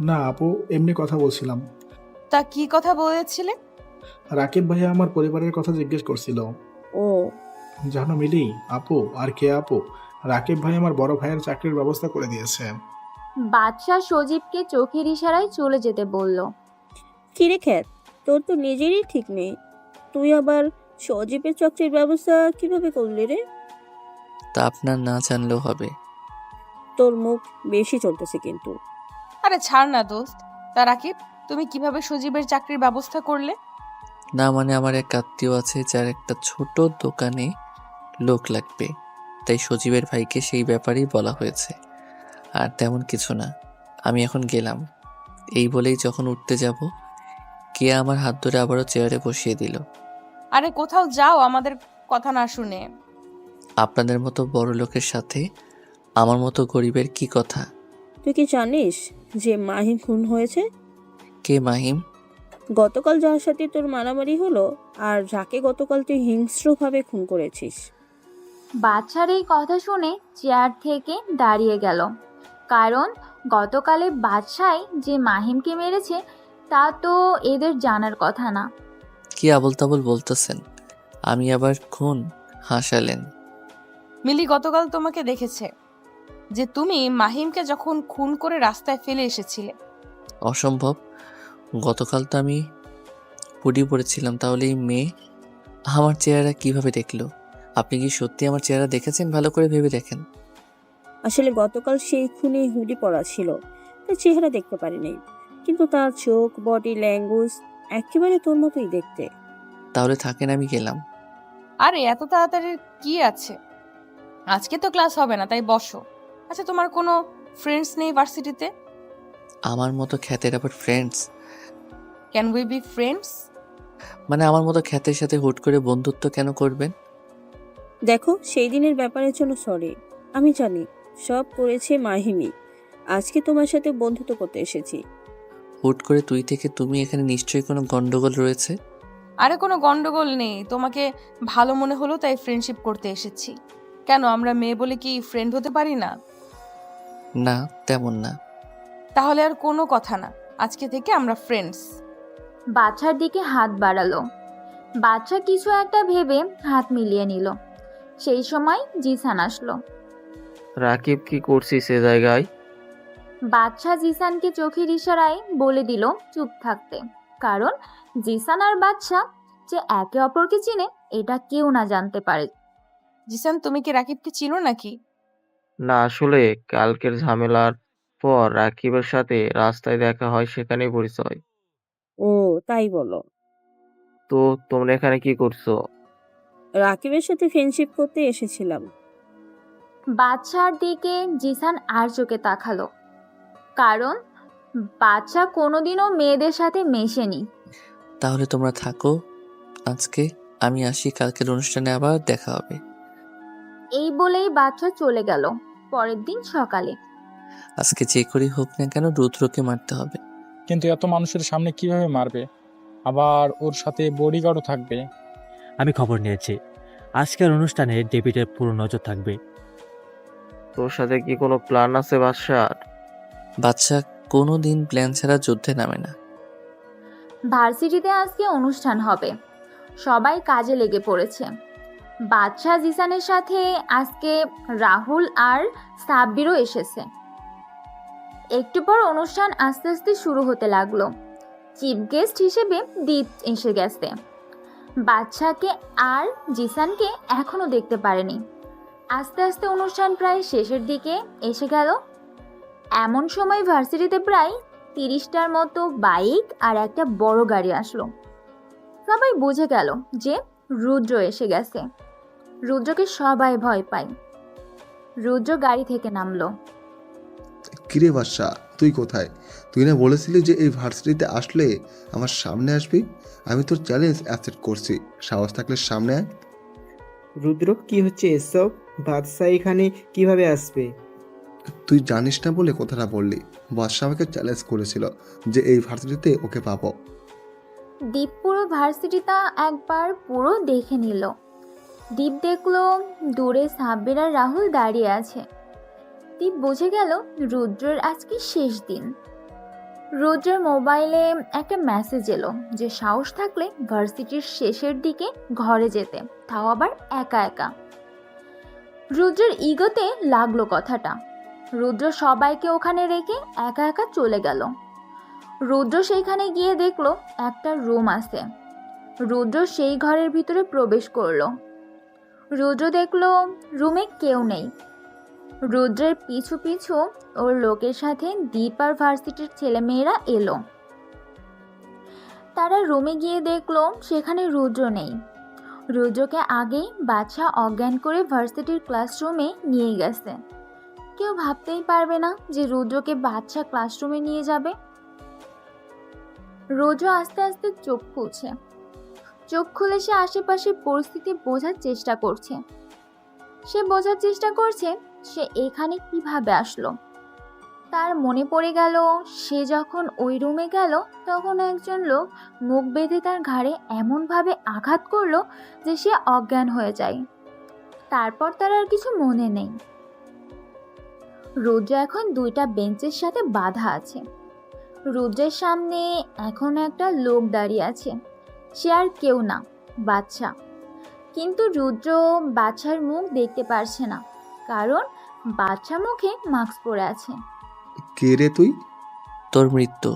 না আপু, এমনি কথা বলছিলাম। তা কি কথা বলেছিলে? রাকিব ভাইয়া আমার পরিবারের কথা জিজ্ঞেস করছিল। ও জানো মিলি আপু আর কে আপু, রাকিব ভাই আমার বড় ভাইয়ের চাকরির ব্যবস্থা করে দিয়েছে। বাদশাহ সজীবকে চোখের ইশারায় চলে যেতে বলল। কিরে খ্যাত, তোর তো নিজেরই ঠিক নেই, তুই আবার সজীবের চাকরির ব্যবস্থা কিভাবে করলি রে? তা আপনার না জানলেও হবে। তোর মুখ বেশি চলতেছে কিন্তু। আরে ছাড় না দোস্ত। তা রাকিব, তুমি কিভাবে সজীবের চাকরির ব্যবস্থা করলে? না মানে আমার এক আত্মীয় আছে যার একটা ছোট দোকানে লোক লাগবে, তাই সজীবের ভাইকে সেই ব্যাপারেই বলা হয়েছে। আর তেমন কিছু না, আমি এখন গেলাম। এই বলেই যখন উঠতে যাব, কে আমার হাত ধরে আবারও চেয়ারে বসিয়ে দিল। আরে কোথাও যাও আমাদের কথা না শুনে। আপনাদের মতো বড় লোকের সাথে আমার মতো গরিবের কি কথা? তুই কি জানিস যে মাহিম খুন হয়েছে? কে মাহিম? গতকাল যার সাথে তোর মারামারি হলো, আর যাকে গতকাল তুই হিংস্রভাবে খুন করেছিস। বাদশার এই কথা শুনে চেয়ার থেকে দাঁড়িয়ে গেল, কারণ গতকালে বাদশাই যে মাহিমকে মেরেছে তা তো এদের জানার কথা না। কি আবল তাবল বলতেছেন? আমি আবার খুন? হাসালেন। মিলি গতকাল তোমাকে দেখেছে যে তুমি মাহিমকে যখন খুন করে রাস্তায় ফেলে এসেছিলে। অসম্ভব, গতকাল তো আমি পুডি পড়েছিলাম, তাহলে এই মেয়ে আমার চেহারা কিভাবে দেখলো? আপনি কি সত্যি আমার চেহারা দেখেছেন? ভালো করে ভেবে দেখেন। আসলে গতকাল সেই খুনে হুডি পরা ছিল, তার চেহারা দেখতে পারিনি, কিন্তু তার চোখ, বডি ল্যাঙ্গুয়েজ একেবারে তোর মতোই দেখতে। তাহলে থাকেন, আমি গেলাম। আরে এত তাড়াতাড়ি কি আছে? আজকে তো ক্লাস হবে না, তাই বসো। আচ্ছা, তোমার কোনো ফ্রেন্ডস নেই ভার্সিটিতে? আমার মতো খ্যাতের আবার friends? Can we be friends? মানে আমার মতো খ্যাতের সাথে হুট করে বন্ধুত্ব কেন করবেন? দেখো, সেই দিনের ব্যাপারের জন্য সরি। আমি জানি সব করেছে মাহিমি। আজকে তোমার সাথে বন্ধুত্ব করতে এসেছি। হুট করে তুই থেকে তুমি, এখানে নিশ্চয়ই কোনো গন্ডগোল রয়েছে। আরে কোনো গন্ডগোল নেই, তোমাকে ভালো মনে হলো তাই ফ্রেন্ডশিপ করতে এসেছি। কেন, আমরা মেয়ে বলে কি ফ্রেন্ড হতে পারি না? না, তেমন না। তাহলে আর কোনো কথা না, আজকে থেকে আমরা ফ্রেন্ডস। বাচ্চার দিকে হাত বাড়ালো। বাচ্চা কিছু একটা ভেবে হাত মিলিয়ে নিল। সেই সময় জিসান আসলো। রাকিব, কি করছিস সে জায়গায়? বাচ্চা জিসানকে চোখের ইশারায় বলে দিল চুপ থাকতে, কারণ জিসান আর বাচ্চা যে একে অপরকে চিনে এটা কেউ না জানতে পারে। জিসান, তুমি কি রাকিবকে চিনো নাকি? না, আসলে কালকের ঝামেলার পর রাকিবের সাথে রাস্তায় দেখা হয়, সেখানেই পরিচয়। ও, তাই বলো। তো তোমরা এখানে কি করছো? রাকিবের সাথে ফ্রেন্ডশিপ করতে এসেছিলাম। বাচ্চার দিকে জিসান আর চোখে তাকালো, কারণ বাচ্চা কোনোদিনও মেয়েদের সাথে মেশেনি। তাহলে তোমরা থাকো আজকে, আমি আসি, কালকের অনুষ্ঠানে আবার দেখা হবে। এই বলেই বাচ্চা চলে গেল। পরের দিন সকালে আজকে যে করেই হোক না কেন রুদ্রকে মারতে হবে। কিন্তু এত মানুষের সামনে কিভাবে মারবে? আবার ওর সাথে বডিগার্ডও থাকবে। আমি খবর নিয়েছি, আজকের অনুষ্ঠানে ডেভিডের পুরো নজর থাকবে। তোর সাথে কি কোনো প্ল্যান আছে বাদশার? বাচ্চা কোনো দিন প্ল্যান ছাড়া যুদ্ধে নামে না। ভার্সিটিতে আজকে অনুষ্ঠান হবে, সবাই কাজে লেগে পড়েছে। বাচ্চা জিসানের সাথে আজকে রাহুল আর সাব্বিরও এসেছে। একটু পর অনুষ্ঠান আস্তে আস্তে শুরু হতে লাগলো। চিফ গেস্ট হিসেবে দীপ এসে গেছে। বাচ্চাকে আর জিসানকে এখনো দেখতে পারেনি। আস্তে আস্তে অনুষ্ঠান প্রায় শেষের দিকে এসে গেল। এমন সময় ভার্সিটিতে প্রায় 30টার মতো বাইক আর একটা বড় গাড়ি আসলো। সবাই বুঝে গেল যে রুদ্র এসে গেছে। রুদ্রকে সবাই ভয় পায়। রুদ্র গাড়ি থেকে নামলো। কিরে বাদশা, তুই কোথায়? তুই না বলেছিলি যে এই ভার্সিটিতে আসলে আমার সামনে আসবি? আমি তোর চ্যালেঞ্জ অ্যাকসেপ্ট করছি, সাহস থাকলে সামনে আয়। রুদ্র, কি হচ্ছে এসব? বাদশা এখানে কিভাবে আসবে? তুই জানিস না বলে কথাটা বললি। বাদশা আমাকে চ্যালেঞ্জ করেছিল যে এই ভার্সিটিতে ওকে পাবো। দীপ পুরো ভার্সিটিটা একবার পুরো দেখে নিল। দীপ দেখলো দূরে সাব্বির আর রাহুল দাঁড়িয়ে আছে। দীপ বুঝে গেল রুদ্রের আজকে শেষ দিন। রুদ্রের মোবাইলে একটা মেসেজ এলো যে সাহস থাকলে ভার্সিটির শেষের দিকে ঘরে যেতে, তাও আবার একা একা। রুদ্রের ইগোতে লাগলো কথাটা। রুদ্র সবাইকে ওখানে রেখে একা একা চলে গেল। রুদ্র সেইখানে গিয়ে দেখলো একটা রুম আছে। রুদ্র সেই ঘরের ভিতরে প্রবেশ করলো। রুদ্র দেখলো রুমে কেউ নেই। রুদ্রের পিছু পিছু ওর লোকের সাথে দীপ আর ভার্সিটির ছেলেমেয়েরা এলো। তারা রুমে গিয়ে দেখলো সেখানে রুদ্র নেই। রুদ্রকে আগেই বাচ্চা অজ্ঞান করে ভার্সিটির ক্লাসরুমে নিয়ে গেছে। কেউ ভাবতেই পারবে না যে রুদ্রকে বাচ্চা ক্লাসরুমে নিয়ে যাবে। রুদ্র আস্তে আস্তে চোখ খুলছে। চোখ খুলে সে আশেপাশের পরিস্থিতি বোঝার চেষ্টা করছে। সে এখানে কিভাবে আসলো। তার মনে পড়ে গেল সে যখন ওই রুমে গেল তখন একজন লোক মুখ বেঁধে তার ঘাড়ে এমনভাবে আঘাত করলো যে সে অজ্ঞান হয়ে যায়। তারপর তার আর কিছু মনে নেই। রুদ্র এখন 2টা বেঞ্চের সাথে বাঁধা আছে। রুদ্রের সামনে এখন একটা লোক দাঁড়িয়ে আছে। সে আর কেউ না, বাচ্চা। কিন্তু রুদ্র বাচ্চার মুখ দেখতে পারছে না, কারণ বাচ্চা মুখে মাস্ক পরে আছে। কে রে তুই? তোর মৃত্যু।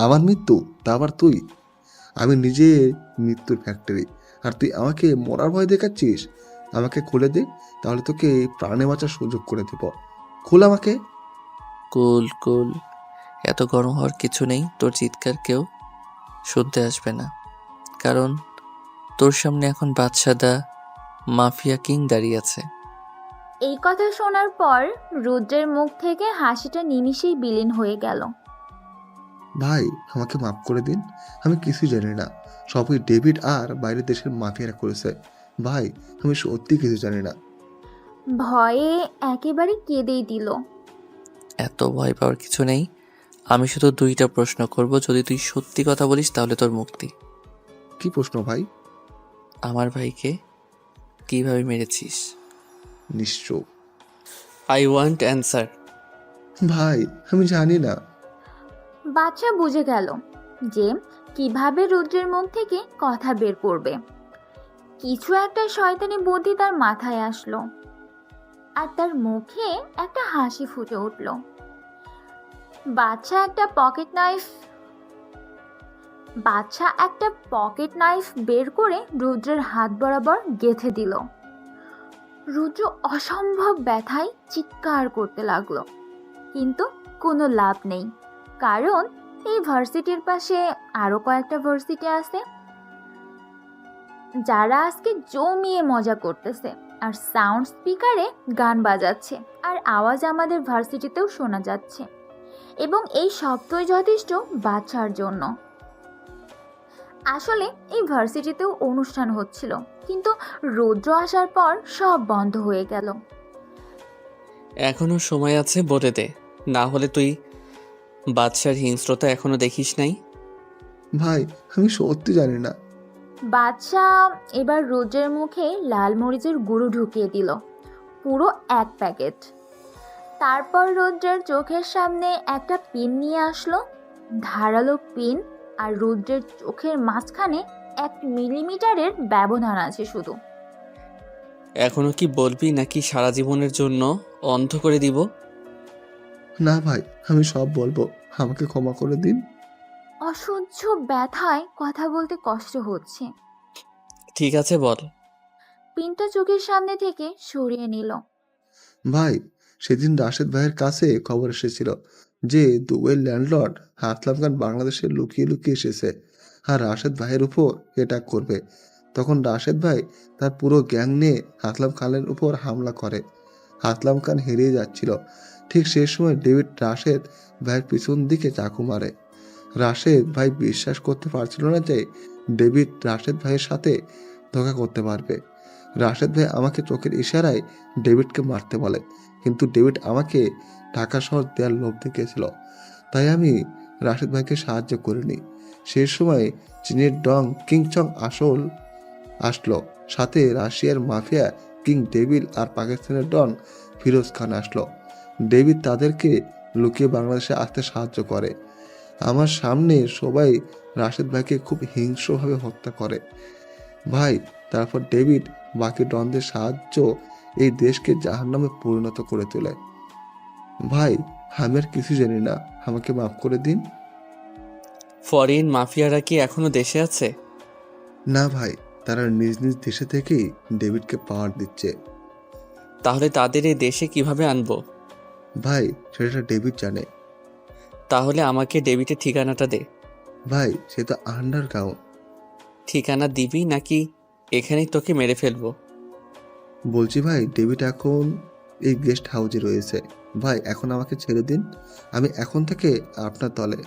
আমার মৃত্যু? তা আবার তুই? আমি নিজে মৃত্যুর ফ্যাক্টরি, আর তুই আমাকে মরার ভয় দেখাচ্ছিস? আমাকে খুলে দে, তাহলে তোকে প্রাণে বাঁচার সুযোগ করে দেব। খুল আমাকে। কুল কুল, এত গরম হওয়ার কিছু নেই। তোর চিৎকার কেউ শুনতে আসবে না, কারণ তোর সামনে এখন বাদশাদা মাফিয়া কিং দাঁড়িয়ে আছে। এই কথা শোনার পর রুদ্রের মুখ থেকে হাসিটা নিমিষেই বিলীন হয়ে গেল। ভাই আমাকে মাফ করে দিন, আমি কিছুই জানি না। সবই ডেভিড আর বাইরের দেশের মাফিয়ারা করেছে। ভাই আমি সত্যি কিছু জানি না। ভয়ে একেবারে কেঁদেই দিল। এত ভয় পাওয়ার কিছু নেই। আমি শুধু 2টা প্রশ্ন করব, যদি তুই সত্যি কথা বলিস তাহলে তোর মুক্তি। কি প্রশ্ন ভাই? আমার ভাইকে কিভাবে মেরেছিস? নিশ্চয়। I want answer. ভাই আমি জানি না। বাচ্চা বুঝে গেল যে কিভাবে রুদ্রের মুখ থেকে কথা বের করবে। কিছু একটা শয়তানি বুদ্ধি তার মাথায় আসলো, আর তার মুখে একটা হাসি ফুটে উঠল। বাচ্চা একটা পকেট নাইফ বের করে রুদ্রের হাত বরাবর গেঁথে দিল। রুদ্র অসম্ভব ব্যথায় চিৎকার করতে লাগলো, কিন্তু কোনো লাভ নেই, কারণ এই ভার্সিটির পাশে আরো কয়েকটা ভার্সিটি আছে যারা আজকে জমিয়ে মজা করতেছে, আর সাউন্ড স্পিকারে গান বাজাচ্ছে, আর আওয়াজ আমাদের ভার্সিটিতেও শোনা যাচ্ছে, এবং এই শব্দই যথেষ্ট বাচ্চার জন্য। আসলে এই ভার্সিটিতেও অনুষ্ঠান হচ্ছিল, কিন্তু রৌদ্র আসার পর সব বন্ধ হয়ে গেল। এখনো সময় আছে, বলে দে, না হলে তুই বাদশার হিংস্রতা এখনো দেখিস নাই। ভাই আমি সত্যি জানি না। বাদশা এবার রৌদ্রের মুখে লাল মরিচের গুঁড়ো ঢুকিয়ে দিল, পুরো 1 প্যাকেট। তারপর রৌদ্রের চোখের সামনে একটা পিন নিয়ে আসলো, ধারালো পিন, আর রৌদ্রের চোখের মাঝখানে 1 মিলিমিটারের ব্যবধান আছে শুধু। এখনো কি বলবি, নাকি সারা জীবনের জন্য অন্ধ করে দিব? না ভাই আমি সব বলবো, আমাকে ক্ষমা করে দিন। অসহ্য ব্যথায় কথা বলতে কষ্ট হচ্ছে। ঠিক আছে বল। পিনটা চোখের সামনে থেকে সরিয়ে নিল। ভাই সেদিন রাশেদ ভাইয়ের কাছে খবর এসেছিল যে দুবাইয়ের ল্যান্ডলর্ড হাসলাম খান বাংলাদেশে লুকিয়ে লুকিয়ে এসেছে আর রাশেদ ভাইয়ের উপর অ্যাটাক করবে। তখন রাশেদ ভাই তার পুরো গ্যাং নিয়ে হাসলাম খানের উপর হামলা করে। হাসলাম খান হেরিয়ে যাচ্ছিল, ঠিক সেই সময় ডেভিড রাশেদ ভাইয়ের পিছন দিকে চাকু মারে। রাশেদ ভাই বিশ্বাস করতে পারছিল না যে ডেভিড রাশেদ ভাইয়ের সাথে ধোঁকা করতে পারবে। রাশেদ ভাই আমাকে চোখের ইশারায় ডেভিডকে মারতে বলে, কিন্তু ডেভিড আমাকে ঢাকা শহর দেওয়ার লোভ দেখিয়েছিল, তাই আমি রাশেদ ভাইকে সাহায্য করিনি। সেই সময় চীনের ডং কিং চং আসলো, সাথে রাশিয়ার মাফিয়া কিং ডেভিল আর পাকিস্তানের ডন ফিরোজ খান আসলো। ডেভিড তাদেরকে লুকিয়ে বাংলাদেশে আসতে সাহায্য করে। আমার সামনে সবাই রাশেদ ভাইকে খুব হিংস্রভাবে হত্যা করে। ভাই তারপর ডেভিড বাকি ডনদের সাহায্য এই দেশকে জাহান্নামে পরিণত করে তোলে। ভাই আমি আর কিছু জানি না, আমাকে মাফ করে দিন। ফরেন মাফিয়ারা কি এখনো দেশে আছে? না ভাই, তারা নিজ নিজ দেশে থেকেই ডেভিডকে পাওয়ার দিচ্ছে। তাহলে তাদের এই দেশে কিভাবে আনবো? ভাই সেটা ডেভিড জানে। তাহলে আমাকে ডেভিডের ঠিকানাটা দে। ভাই সে তো আন্ডারগ্রাউন্ড। ঠিকানা দিবি নাকি এখানেই তোকে মেরে ফেলবো? বলছি ভাই ডেভিড এখন এই গেস্ট হাউসে রয়েছে। ভাই এখন আমাকে ছেড়ে দিন, আমি এখন থেকে আপনার দলে।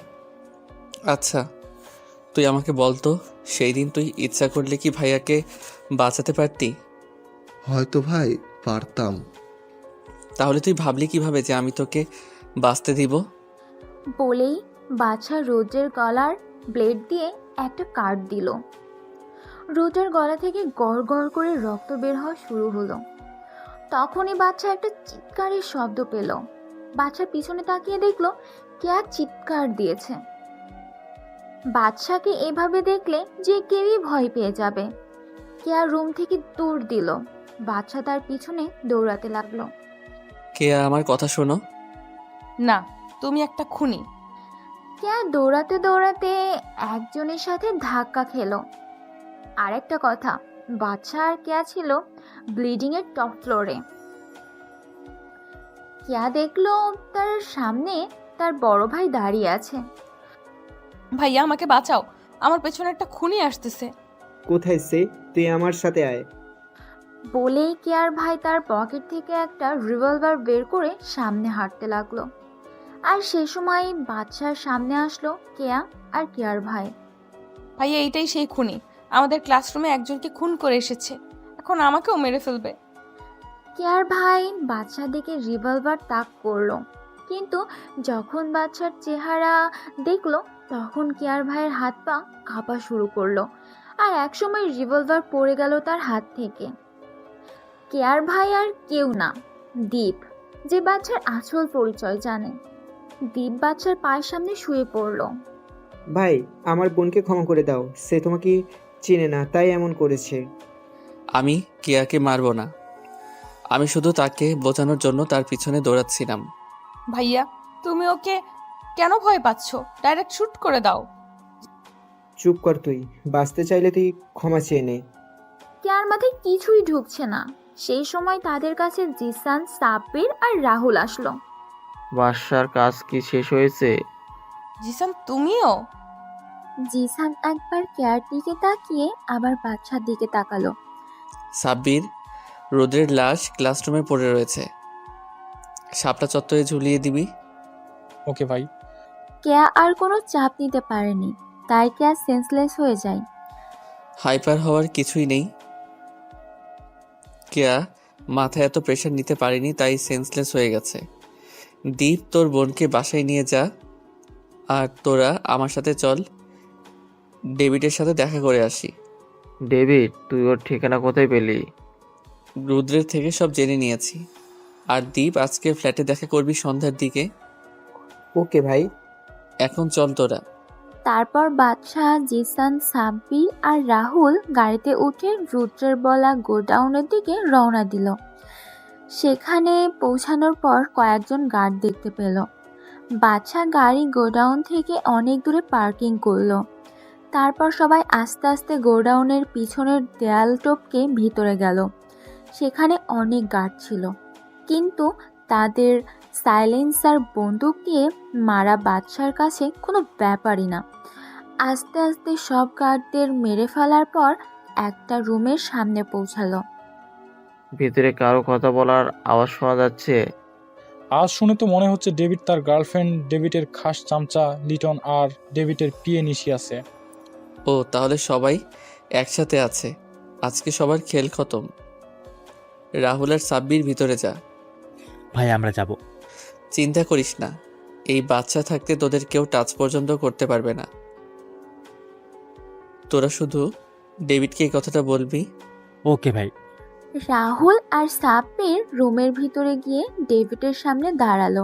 আচ্ছা তুই আমাকে বলতো, সেই দিন তুই ইচ্ছা করলে কি ভাইয়াকে বাঁচাতে পারতি? হয়তো ভাই পারতাম। তাহলে তুই ভাবলি কিভাবে যে আমি তোকে বাঁচতে দিব? বলেই বাদশা রৌদ্রের গলার ব্লেড দিয়ে একটা কাট দিল। রৌদ্রের গলা থেকে গড় গড় করে রক্ত বের হওয়া শুরু হলো। তখনই বাচ্চা একটা চিৎকারের শব্দ পেল। বাচ্চা পিছনে তাকিয়ে দেখলো কে চিৎকার দিয়েছে। বাদশাকে এভাবে দেখলে যে কেউই ভয় পেয়ে যাবে। কেয়া রুম থেকে দৌড় দিল। বাচ্চা তার পিছনে দৌড়াতে লাগলো। কে আমার কথা শোনো। না, তুমি একটা খুনি। কেয়া দৌড়াতে দৌড়াতে একজনের সাথে ধাক্কা খেলো। আরেকটা কথা, বাচ্চা আর কেয়া ছিল ব্লিডিংয়ের টপ ফ্লোরে। কেয়া দেখলো তার সামনে তার বড় ভাই দাঁড়িয়ে আছে। ভাইয়া আমাকে বাঁচাও, আমার পেছনে একটা খুনি আসতেছে। কোথায় সে? তুই আমার সাথে আয়। বলেই কেয়ার ভাই তার পকেট থেকে একটা রিভলভার বের করে সামনে হাঁটতে লাগলো। আর সে সময় বাচ্চার সামনে আসলো কেয়া আর কেয়ার ভাই। ভাইয়া এইটাই সেই খুনি, আমাদের ক্লাসরুমে একজনকে খুন করে এসেছে, এখন আমাকেও মেরে ফেলবে। কেয়ার ভাই বাচ্চার দিকে রিভলভার তাক করলো, কিন্তু যখন বাচ্চার চেহারা দেখলো তখন কেয়ার ভাইয়ের হাত পা কাঁপা শুরু করলো, আর একসময় রিভলভার পড়ে গেল তার হাত থেকে। কেয়ার ভাই আর কেউ না, দীপ, যে বাচ্চার আসল পরিচয় জানে। দীপ বাচ্চার পায়ের সামনে শুয়ে পড়লো। ভাই, আমার বোনকে ক্ষমা করে দাও, সে তোমাকে চেনে না তাই এমন করেছে। আমি কেয়াকে মারবো না, আমি শুধু তাকে বোঝানোর জন্য তার পিছনে দৌড়াচ্ছিলাম। ভাইয়া তুমি ওকে কেন ভয় পাচ্ছ? ডাইরেক্ট শুট করে দাও। চুপ কর তুই, বাঁচতে চাইলে তুই ক্ষমা চেয়ে নে। কেয়ার মাথায় কিছুই ঢুকছে না। সেই সময় তাদের কাছে জিসান, সাব্বির আর রাহুল আসলো। বাসার কাজ কি শেষ হয়েছে? জিসান তুমিও? জিসান একবার কেয়ার দিকে তাকিয়ে আবার বাচ্চার দিকে তাকালো। সাব্বির, রোদ্রের লাশ ক্লাসরুমে পড়ে রয়েছে, শাপলা চত্বরে ঝুলিয়ে দিবি। ওকে ভাই। কেয়া আর কোনো চাপ নিতে পারেনি, তাই কেয়া সেন্সলেস হয়ে যায়। হাইপার হওয়ার কিছুই নেই, কেয়া মাথায় এত প্রেশার নিতে পারেনি তাই সেন্সলেস হয়ে গেছে। দীপ, তোর বোনকে বাসায় নিয়ে যা, আর তোরা আমার সাথে চল, ডেভিডের সাথে দেখা করে আসি। ডেভিড, তুই ওর ঠিকানা কোথায় পেলি? রুদ্রের থেকে সব জেনে নিয়েছি। আর দীপ, আজকে ফ্ল্যাটে দেখা করবি সন্ধ্যার দিকে। ওকে ভাই। এখন চল তোরা। তারপর বাদশা, জিসান, সাব্বির আর রাহুল গাড়িতে উঠে রুদ্রের বলা গোডাউনের দিকে রওনা দিল। সেখানে পৌঁছানোর পর কয়েকজন গার্ড দেখতে পেল। বাদশা গাড়ি গোডাউন থেকে অনেক দূরে পার্কিং করলো। তারপর সবাই আস্তে আস্তে গোডাউনের পিছনের দেয়াল টপকে ভিতরে গেল। সেখানে অনেক গার্ড ছিল, কিন্তু তাদের সাইলেন্সার বন্দুক দিয়ে মারা বাদশার কাছে কোনো ব্যাপারই না। আস্তে আস্তে সব গার্ডদের মেরে ফেলার পর একটা রুমের সামনে পৌঁছালো। ভিতরে কারো কথা বলার আওয়াজ শোনা যাচ্ছে। আজ শুনে তো মনে হচ্ছে ডেভিড তার গার্লফ্রেন্ড, ডেভিডের খাস চামচা লিটন আর ডেভিডের পিয়ে নিশি আছে। ও, তাহলে সবাই একসাথে আছে। আজকে সবার খেল খতম। রাহুল আর সাব্বির ভিতরে যা। ভাই আমরা যাব। চিন্তা করিস না, এই বাচ্চা থাকতে তোদের কেউ টাচ পর্যন্ত করতে পারবে না। তোরা শুধু ডেভিডকে এই কথাটা বলবি। ওকে ভাই। রাহুল আর সাব্বির রুমের ভিতরে গিয়ে ডেভিডের সামনে দাঁড়ালো।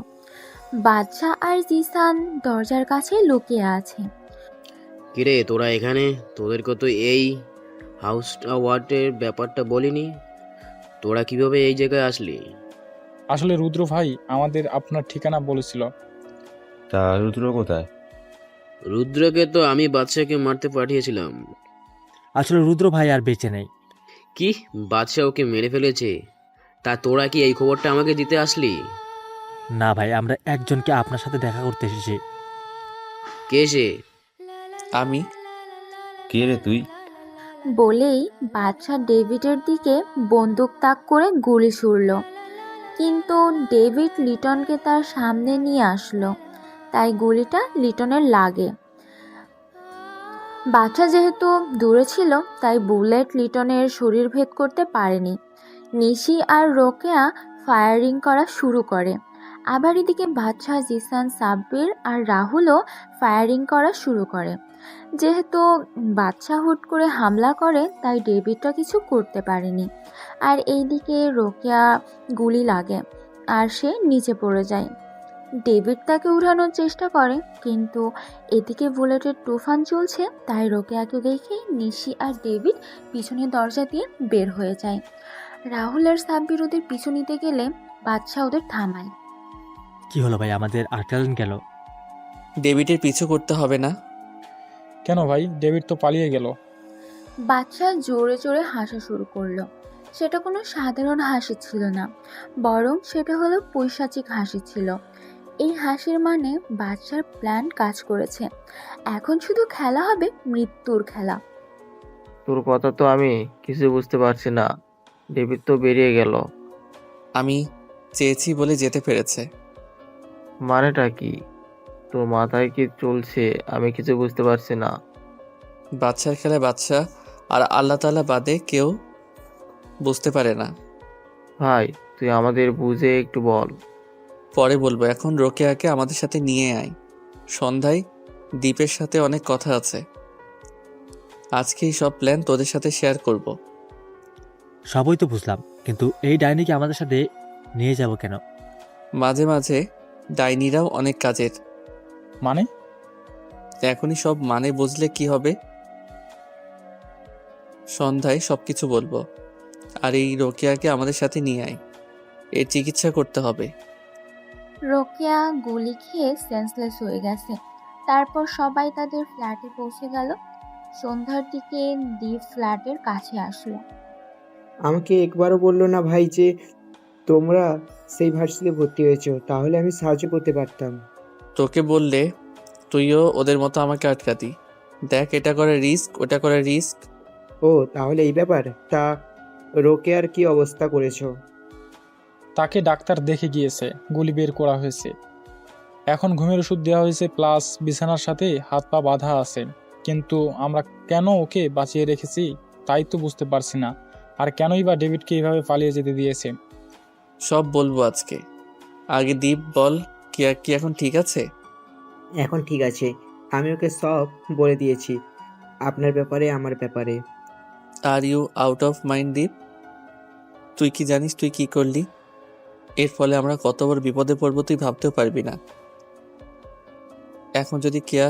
বাদশা আর জিসান দরজার কাছে লুকিয়ে আছে। কিরে তোরা এখানে? তোদেরকে তো এই হাউস অ্যাওয়ার্ডের ব্যাপারটা বলিনি। তোরা কিভাবে এই জায়গায় আসলি? আসলে রুদ্র ভাই আমাদের আপনার ঠিকানা বলেছিল। তা রুদ্র কোথায়? রুদ্রকে তো আমি বাদশাকে মারতে পাঠিয়েছিলাম। আসলে রুদ্র ভাই আর বেঁচে নেই। কি? বাদশা ওকে মেরে ফেলেছে? তা তোরা কি এই খবরটা আমাকে দিতে আসলি? না ভাই, আমরা একজনকে আপনার সাথে দেখা করতে এসেছি। কে সে? আমি। কে রে তুই? বলেই বাদশা ডেভিডের দিকে বন্দুক তাক করে গুলি ছুড়ল, কিন্তু ডেভিড লিটনকে তার সামনে নিয়ে আসলো, তাই গুলিটা লিটনের লাগে। বাদশা যেহেতু দূরে ছিল তাই বুলেট লিটনের শরীর ভেদ করতে পারেনি। নিশি আর রোকেয়া ফায়ারিং করা শুরু করে। আবার এদিকে বাদশা, জিসান, সাব্বির আর রাহুলও ফায়ারিং করা শুরু করে। যেহেতু বাদশা হুট করে হামলা করে তাই ডেভিডটা কিছু করতে পারেনি। আর এইদিকে রোকেয়া গুলি লাগে আর সে নিচে পড়ে যায়। ডেভিড তাকে উঠানোর চেষ্টা করে, কিন্তু এদিকে বুলেটের তুফান চলছে তাই রোকেয়াকে দেখে নিশি আর ডেভিড পিছনের দরজা দিয়ে বের হয়ে যায়। রাহুল আর সাব্বির ওদের পিছু নিতে গেলে বাদশা ওদের থামায়। কি হলো ভাই, আমাদের আটকালেন গেল? ডেভিডের পিছু করতে হবে না। কেন ভাই? ডেভিড তো পালিয়ে গেল। বাচ্চা জোরে জোরে হাসা শুরু করলো। সেটা কোনো সাধারণ হাসি ছিল না, বরং সেটা হলো পৈশাচিক হাসি ছিল। এই হাসির মানে বাচ্চার প্ল্যান কাজ করেছে। এখন শুধু খেলা হবে মৃত্যুর খেলা। তোর কথা তো আমি কিছু বুঝতে পারছি না। ডেভিড তো বেরিয়ে গেল। আমি চেয়েছি বলে যেতে পেরেছে। মানেটা কি? তোর মাথায় কি চলছে আমি কিছু বুঝতে পারছি না। বাচ্চার খেলায় বাচ্চা আর আল্লাহ তাআলা বাদে কেউ বুঝতে পারে না। ভাই তুই আমাদের বুঝে একটু বল। পরে বলবো, এখন রোকেয়াকে আমাদের সাথে নিয়ে আয়। সন্ধ্যায় দ্বীপের সাথে অনেক কথা আছে। আজকেই সব প্ল্যান তোদের সাথে শেয়ার করব। সবই তো বুঝলাম, কিন্তু এই ডাইনিকে আমাদের সাথে নিয়ে যাব কেন? মাঝে মাঝে ডাইনিরাও অনেক কাজের। মানে? এখনই সব মানে বুঝলে কি হবে? সন্ধ্যায় সবকিছু বলবো। আর এই রোকেয়াকে আমাদের সাথে নিয়ে আয়, এর চিকিৎসা করতে হবে। রোকেয়া গুলি খেয়ে সেন্সলেস হয়ে গেছে। তারপর সবাই তাদের ফ্ল্যাটে পৌঁছে গেল। সন্ধ্যার দিকে দ্বীপ ফ্ল্যাটের কাছে আসলো। আমাকে একবারও বললো না ভাই যে তোমরা সেই ভার্সিটিতে ভর্তি হয়েছো, তাহলে আমি সাহায্য করতে পারতাম। তোকে বললে তুইও ওদের মতো আমাকে আটকাতি। দেখ, এটা করে রিস্ক, ওটা করে রিস্ক। ও তাহলে এই ব্যাপার। তা রোকেয়ার কি অবস্থা করেছো? তাকে ডাক্তার দেখে গিয়েছে, গুলি বের করা হয়েছে। এখন ঘুমের ওষুধ দেওয়া হয়েছে, প্লাস বিছানার সাথে হাত পা বাঁধা আছে। কিন্তু আমরা কেন ওকে বাঁচিয়ে রেখেছি তাই তো বুঝতে পারছি না। আর কেনই বা ডেভিডকে এইভাবে পালিয়ে যেতে দিয়েছে। সব বলবো আজকে। আগে দীপ বল, কি এখন ঠিক আছে? এখন ঠিক আছে। আমি ওকে সব বলে দিয়েছি, আপনার ব্যাপারে আমার ব্যাপারে। Are you out of mind Deep? তুই কি জানিস তুই কি করলি? এর ফলে আমরা কত বড় বিপদে পড়বো তুই ভাবতেও পারবি না। এখন যদি কেয়া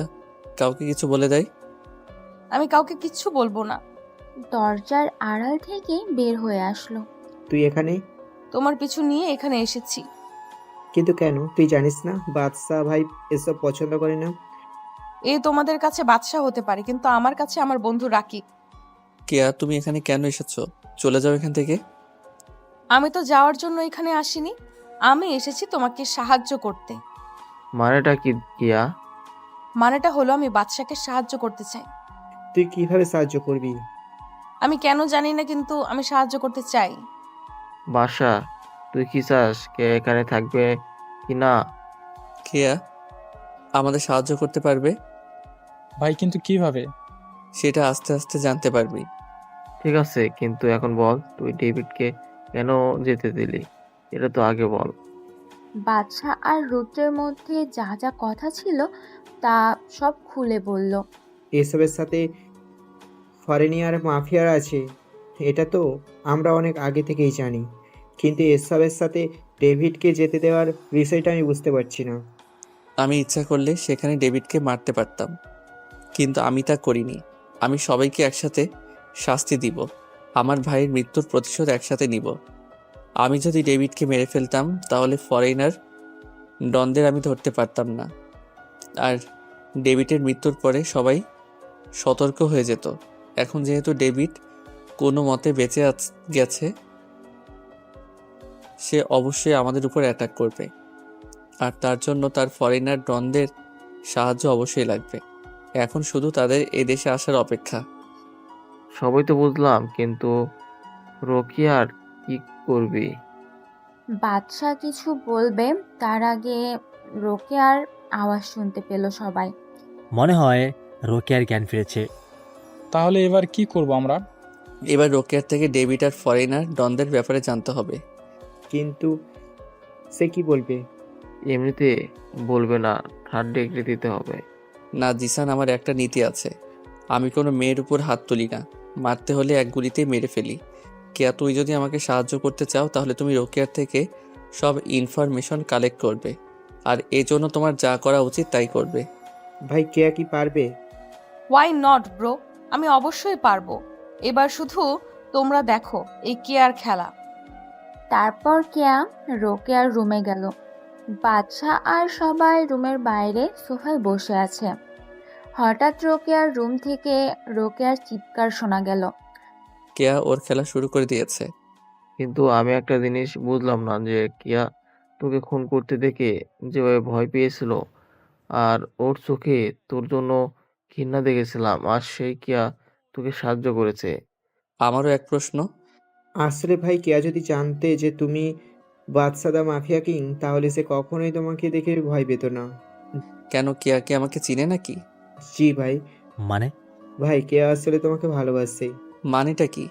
কাউকে কিছু বলে দেয়? আমি কাউকে কিচ্ছু বলবো না। দরজার আড়াল থেকে বের হয়ে আসলো। তুই এখানে? তোমার পিছু নিয়ে এখানে এসেছি। কিন্তু কেন? তুই জানিস না বাদশা ভাই এসব পছন্দ করে না? এ তোমাদের কাছে বাদশা হতে পারে, কিন্তু আমার কাছে আমার বন্ধু রাকিব। কেয়া, তুমি এখানে কেন এসেছো? চলে যাও এখান থেকে। আমি তো যাওয়ার জন্য এখানে আসিনি, আমি এসেছি তোমাকে সাহায্য করতে। মানেটা কি কিয়া? মানেটা হলো আমি বাদশাকে সাহায্য করতে চাই। তুই কিভাবে সাহায্য করবি? আমি কেন জানি না, কিন্তু আমি সাহায্য করতে চাই। বাসা, তুই কি চাস কে এখানে থাকবে কি না? কেয়া আমাদের সাহায্য করতে পারবে। ভাই কিন্তু কিভাবে? সেটা আস্তে আস্তে জানতে পারবি। ঠিক আছে, কিন্তু এখন বল তুই ডেভিডকে কেন যেতে দিলি, এটা তো আগে বল। বাদশা আর রুদ্রের মধ্যে যা যা কথা ছিল তা সব খুলে বলল। এসবের সাথে ফরেনিয়ার মাফিয়ার আছে, এটা তো আমরা অনেক আগে থেকেই জানি, কিন্তু এসবের সাথে ডেভিডকে যেতে দেওয়ার বিষয়টা আমি বুঝতে পারছি না। আমি ইচ্ছা করলে সেখানে ডেভিডকে মারতে পারতাম, কিন্তু আমি তা করিনি। আমি সবাইকে একসাথে শাস্তি দিব। আমার ভাইয়ের মৃত্যুর প্রতিশোধ একসাথে নিব। আমি যদি ডেভিডকে মেরে ফেলতাম তাহলে ফরেনার ডনদের আমি ধরতে পারতাম না, আর ডেভিডের মৃত্যুর পরে সবাই সতর্ক হয়ে যেত। এখন যেহেতু ডেভিড কোনো মতে বেঁচে গেছে, সে অবশ্যই আমাদের উপর অ্যাটাক করবে, আর তার জন্য তার ফরেনার ডনদের সাহায্য অবশ্যই লাগবে। এখন শুধু তাদের এই দেশে আসার অপেক্ষা। সবই তো বুঝলাম, কিন্তু রোকিয়ার কি করবি? বাদশা কিছু বলবে তার আগে রোকেয়ার আওয়াজ শুনতে পেল সবাই। মনে হয় রোকেয়ার জ্ঞান ফিরেছে। তাহলে এবার কি করব আমরা? এবার রোকেয়ার থেকে ডেভিড আর ফরেনার ডনদের ব্যাপারে জানতে হবে। কিন্তু সে কি বলবে? এমনিতে বলবে না, থার্ড ডিগ্রি দিতে হবে। না জিসান, আমার একটা নীতি আছে। আমি কোনো মেয়ের উপর হাত তুলি না, মারতে হলে এক গুলিতেই মেরে ফেলি। কেয়া, তুই যদি আমাকে সাহায্য করতে চাও তাহলে তুমি রোকেয়ার থেকে সব ইনফরমেশন কালেক্ট করবে, আর এজন্য তোমার যা করা উচিত তাই করবে। ভাই কেয়া কি পারবে? ওয়াই নট ব্রো, আমি অবশ্যই পারবো। এবার শুধু তোমরা দেখো এই কেয়ার খেলা। তারপর কেয়া রোকেয়ার রুমে গেল। বাদশা আর সবাই রুমের বাইরে সোফায় বসে আছে। হঠাৎ রোকেয়ার রুম থেকে রোকেয়ার চিৎকার শোনা গেল। কেয়া ওর খেলা শুরু করে দিয়েছে। কিন্তু আমি একটা জিনিস বুঝলাম না যে কিয়া তোকে খুন করতে দেখে যেভাবে ভয় পেয়েছিল, আর ওর চোখে তোর জন্য ঘৃণা দেখেছিলাম, আর সেই কিয়া তোকে সাহায্য করেছে। আমারও এক প্রশ্ন। আসলে ভাই কেয়া যদি জানতে যে তুমি বাদশাদা মাফিয়া কিং, তাহলে সে কখনোই তোমাকে দেখে ভয় পেত না। কেন, কেয়া কি আমাকে চিনে নাকি? জি ভাই। মানে? ভাই কেয়া আসলে তোমাকে ভালোবাসে। মানেটা কি?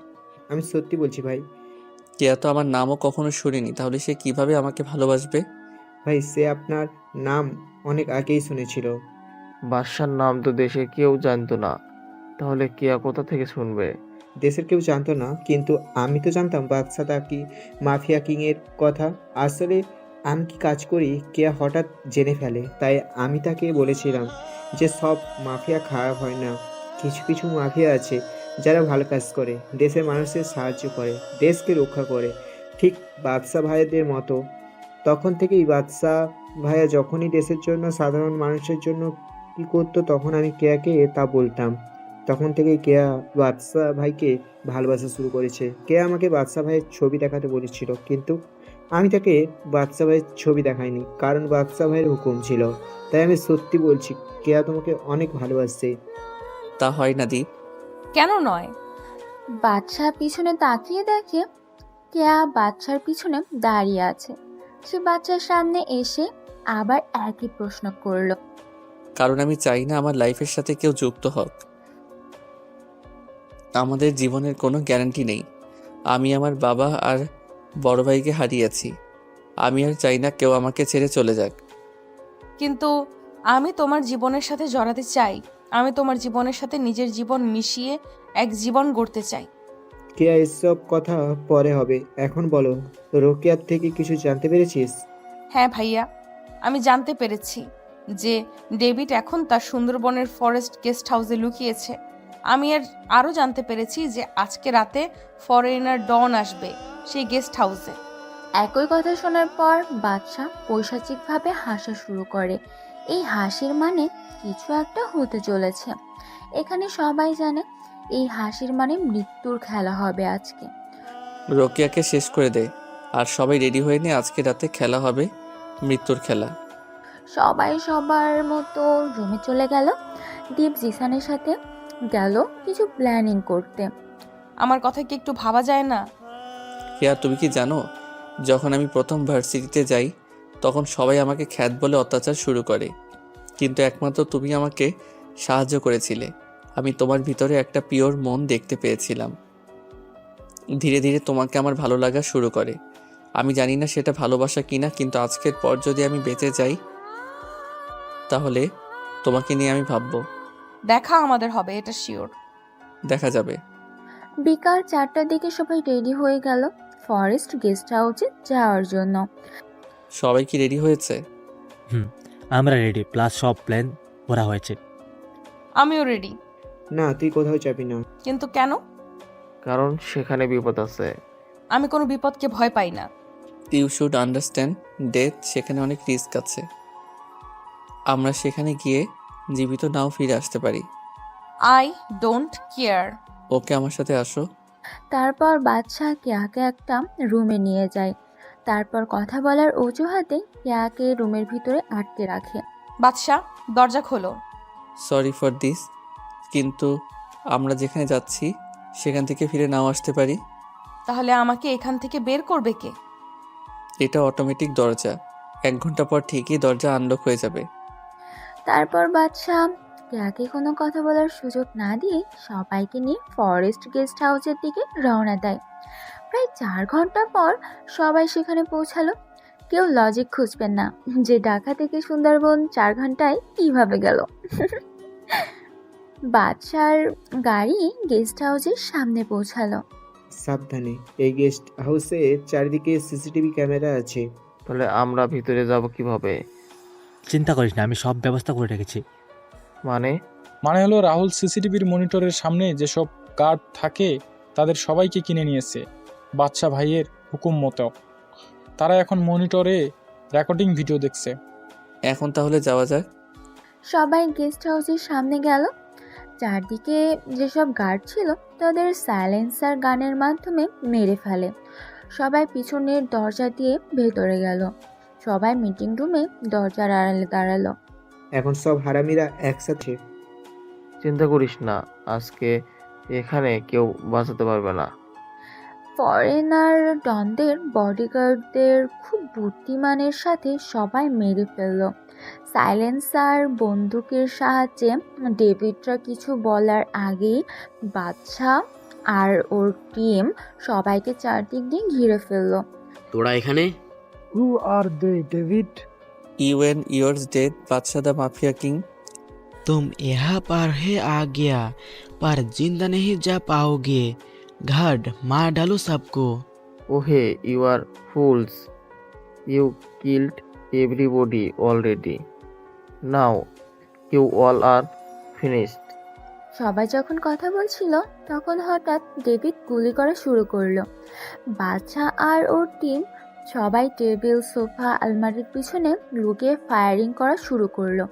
আমি সত্যি বলছি ভাই। কেয়া তো আমার নামও কখনো শুনিনি, তাহলে সে কিভাবে আমাকে ভালোবাসবে? ভাই সে আপনার নাম অনেক আগেই শুনেছিল। বাদশার নাম তো দেশে কেউ জানতো না, তাহলে কিয়া কোথা থেকে শুনবে? দেশের কেউ জানতো না, কিন্তু আমি তো জানতাম বাদশাদা কি মাফিয়া কিং এর কথা। আসলে আমি কি কাজ করি কেয়া হঠাৎ জেনে ফেলে, তাই আমি তাকে বলেছিলাম যে সব মাফিয়া খারাপ হয় না, কিছু কিছু মাফিয়া আছে যারা ভালো কাজ করে, দেশের মানুষের সাহায্য করে, দেশকে রক্ষা করে, ঠিক বাদশা ভাইদের মতো। তখন থেকেই বাদশা ভাইয়া যখনই দেশের জন্য, সাধারণ মানুষের জন্য কি করতো, তখন আমি কেয়াকে তা বলতাম। তখন থেকেই কেয়া বাদশা ভাইকে ভালোবাসা শুরু করেছে। কেয়া আমাকে বাদশা ভাইয়ের ছবি দেখাতে বলেছিল, কিন্তু আমি তাকে বাদশা ভাইয়ের ছবি দেখাইনি, কারণ বাদশা ভাইয়ের হুকুম ছিল। তাই আমি সত্যি বলছি, কেয়া তোমাকে অনেক ভালোবাসে। তা হয় না দীপ। কেন নয়? বাদশা পিছনে তাকিয়ে দেখে কেয়া বাচ্চার পিছনে দাঁড়িয়ে আছে। সে বাচ্চার সামনে এসে আবার একই প্রশ্ন করলো। কারণ আমি চাই না আমার লাইফের সাথে কেউ যুক্ত হোক। আমাদের জীবনের কোনো গ্যারান্টি নেই। আমি আমার বাবা আর বড় ভাইকে হারিয়েছি। আমি আর চাই না কেউ আমাকে ছেড়ে চলে যাক। কিন্তু আমি তোমার জীবনের সাথে জড়াতে চাই। আমি তোমার জীবনের সাথে নিজের জীবন মিশিয়ে এক জীবন গড়তে চাই। কেয়া এসব কথা পরে হবে, এখন বলো, রোকেয়ার থেকে কিছু জানতে পেরেছিস? হ্যাঁ ভাইয়া, আমি জানতে পেরেছি যে ডেভিড এখন তার সুন্দরবনের ফরেস্ট গেস্ট হাউসে লুকিয়েছে। আমি আরও জানতে পেরেছি যে আজকে রাতে ফরেনার ডন আসবে সেই গেস্ট হাউসে। একই কথা শোনার পর বাদশা পৈশাচিকভাবে হাসা শুরু করে। এই হাসির মানে কিছু একটা হতে চলেছে। এখানে সবাই জানে এই হাসির মানে মৃত্যুর খেলা হবে আজকে। রোকেয়াকে শেষ করে দে, আর সবাই রেডি হয়ে নে, আজকে রাতে খেলা হবে মৃত্যুর খেলা। সবাই সবার মতো রুমে চলে গেল। দীপ জিসানের সাথে গেল কিছু প্ল্যানিং করতে। আমার কথা কি একটু ভাবা যায় না? কেয়া, তুমি কি জানো, যখন আমি প্রথম ভার্সিটিতে যাই তখন সবাই আমাকে খ্যাত বলে অত্যাচার শুরু করে, কিন্তু একমাত্র তুমি আমাকে সাহায্য করেছিলে। আমি তোমার ভিতরে একটা পিওর মন দেখতে পেয়েছিলাম। ধীরে ধীরে তোমাকে আমার ভালো লাগা শুরু করে। আমি জানি না সেটা ভালোবাসা কিনা, কিন্তু আজকের পর যদি আমি বেঁচে যাই তাহলে তোমাকে নিয়ে আমি ভাববো। দেখা আমাদের হবে, এটা শিওর। দেখা যাবে। বিকাল 4টার দিকে সবাই রেডি হয়ে গেল ফরেস্ট গেস্ট হাউসে যাওয়ার জন্য। সবাই কি রেডি হয়েছে? আমরা রেডি, প্লাস সব প্ল্যান করা হয়েছে। আমিও রেডি। না, তুই কোথাও যাবি না। কিন্তু কেন? কারণ সেখানে বিপদ আছে। আমি কোনো বিপদকে ভয় পাই না। ইউ শুড আন্ডারস্ট্যান্ড, ডেথ সেখানে অনেক রিস্ক আছে। আমরা সেখানে গিয়ে জীবিত নাও ফিরে আসতে পারি। I don't care. ওকে, আমার সাথে আসো। তারপর বাদশা কেয়াকে একটা রুমে নিয়ে যায়। তারপর কথা বলার অজুহাতে কেয়াকে রুমের ভিতরে আটকে রাখে। বাদশা, দরজা খোলো। সরি ফর দিস, কিন্তু আমরা যেখানে যাচ্ছি সেখান থেকে ফিরে নাও আসতে পারি। তাহলে আমাকে এখান থেকে বের করবে কে? এটা অটোমেটিক দরজা, 1 ঘন্টা পর ঠিকই দরজা আনলক হয়ে যাবে। তারপর বাদশা কেয়াকে কোনো কথা বলার সুযোগ না দিয়ে সবাইকে নিয়ে ফরেস্ট গেস্ট হাউসের দিকে রওনা দেয়। প্রায় 4 ঘন্টা পর সবাই সেখানে পৌঁছালো। কেউ লজিক খুঁজবেন না যে ঢাকা থেকে সুন্দরবন 4 ঘন্টায় কিভাবে গেল। বাদশার গাড়ি গেস্ট হাউসের সামনে পৌঁছালো। সাবধানে, এই গেস্ট হাউসে চারিদিকে সিসিটিভি ক্যামেরা আছে। তাহলে আমরা ভিতরে যাব কিভাবে? চিন্তা করিস না, আমি সব ব্যবস্থা করে রেখেছি। মানে হলো রাহুল সিসিটিভির মনিটরের সামনে যেসব গার্ড থাকে তাদের সবাইকে কিনে নিয়েছে বাদশা ভাইয়ের হুকুম মতো। তারা এখন মনিটরে রেকর্ডিং ভিডিও দেখছে। এখন তাহলে যাওয়া যাক। সবাই গেস্ট হাউসের সামনে গেল। চারদিকে যেসব গার্ড ছিল তাদের সাইলেন্সার গানের মাধ্যমে মেরে ফেলে। সবাই পিছনের দরজা দিয়ে ভেতরে গেল। সবাই মিটিং রুমে দরজার আড়ালে দাঁড়ালো। এখন সব হারামিরা একসাথে। চিন্তা করিস না, আজকে এখানে কেউ বাঁচাতে পারবে না। ফরেনার ডনদের বডিগার্ডদের খুব বুদ্ধিমানের সাথে সবাই মেরে ফেলল। সাইলেন্সার বন্দুকের সাহায্যে ডেভিডরা কিছু বলার আগেই বাদশা আর ওর টিম সবাইকে চারদিক দিয়ে ঘিরে ফেলল। তোরা এখানে? হু আর দে David? You and yours dead, Badshah the Mafia King. तुम यहाँ पर है आ गया पर जिंदा नहीं जा पाओगे। गार्ड मार डालो सबको। Okay, you are fools. You killed everybody already. Now you all are finished. সবাই যখন কথা বলছিল তখন হঠাৎ ডেভিড গুলি করা শুরু করলো। বাদশা আর ওর টিম সবাই টেবিল, সোফা, আলমারির পিছনে লুকিয়ে ফায়ারিং করা শুরু করলো।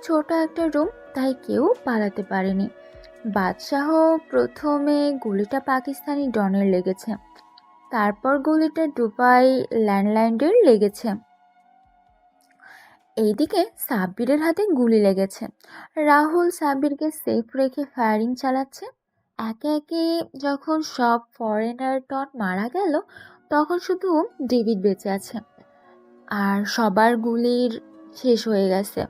ছোট একটা রুম, তাই কেউ পালাতে পারেনি। বাদশাহ প্রথমে গুলিটা পাকিস্তানি ডনের লেগেছে, তারপর গুলিটা দুবাই ল্যান্ডলাইনের লেগেছে। এইদিকে সাব্বিরের হাতে গুলি লেগেছে। রাহুল সাব্বিরকে সেফ রেখে ফায়ারিং চালাচ্ছে। একে একে যখন সব ফরেনার ডন মারা গেল তখন শুধু ডেভিড বেঁচে আছে, আর সবার গুলির শেষ হয়ে গেছে।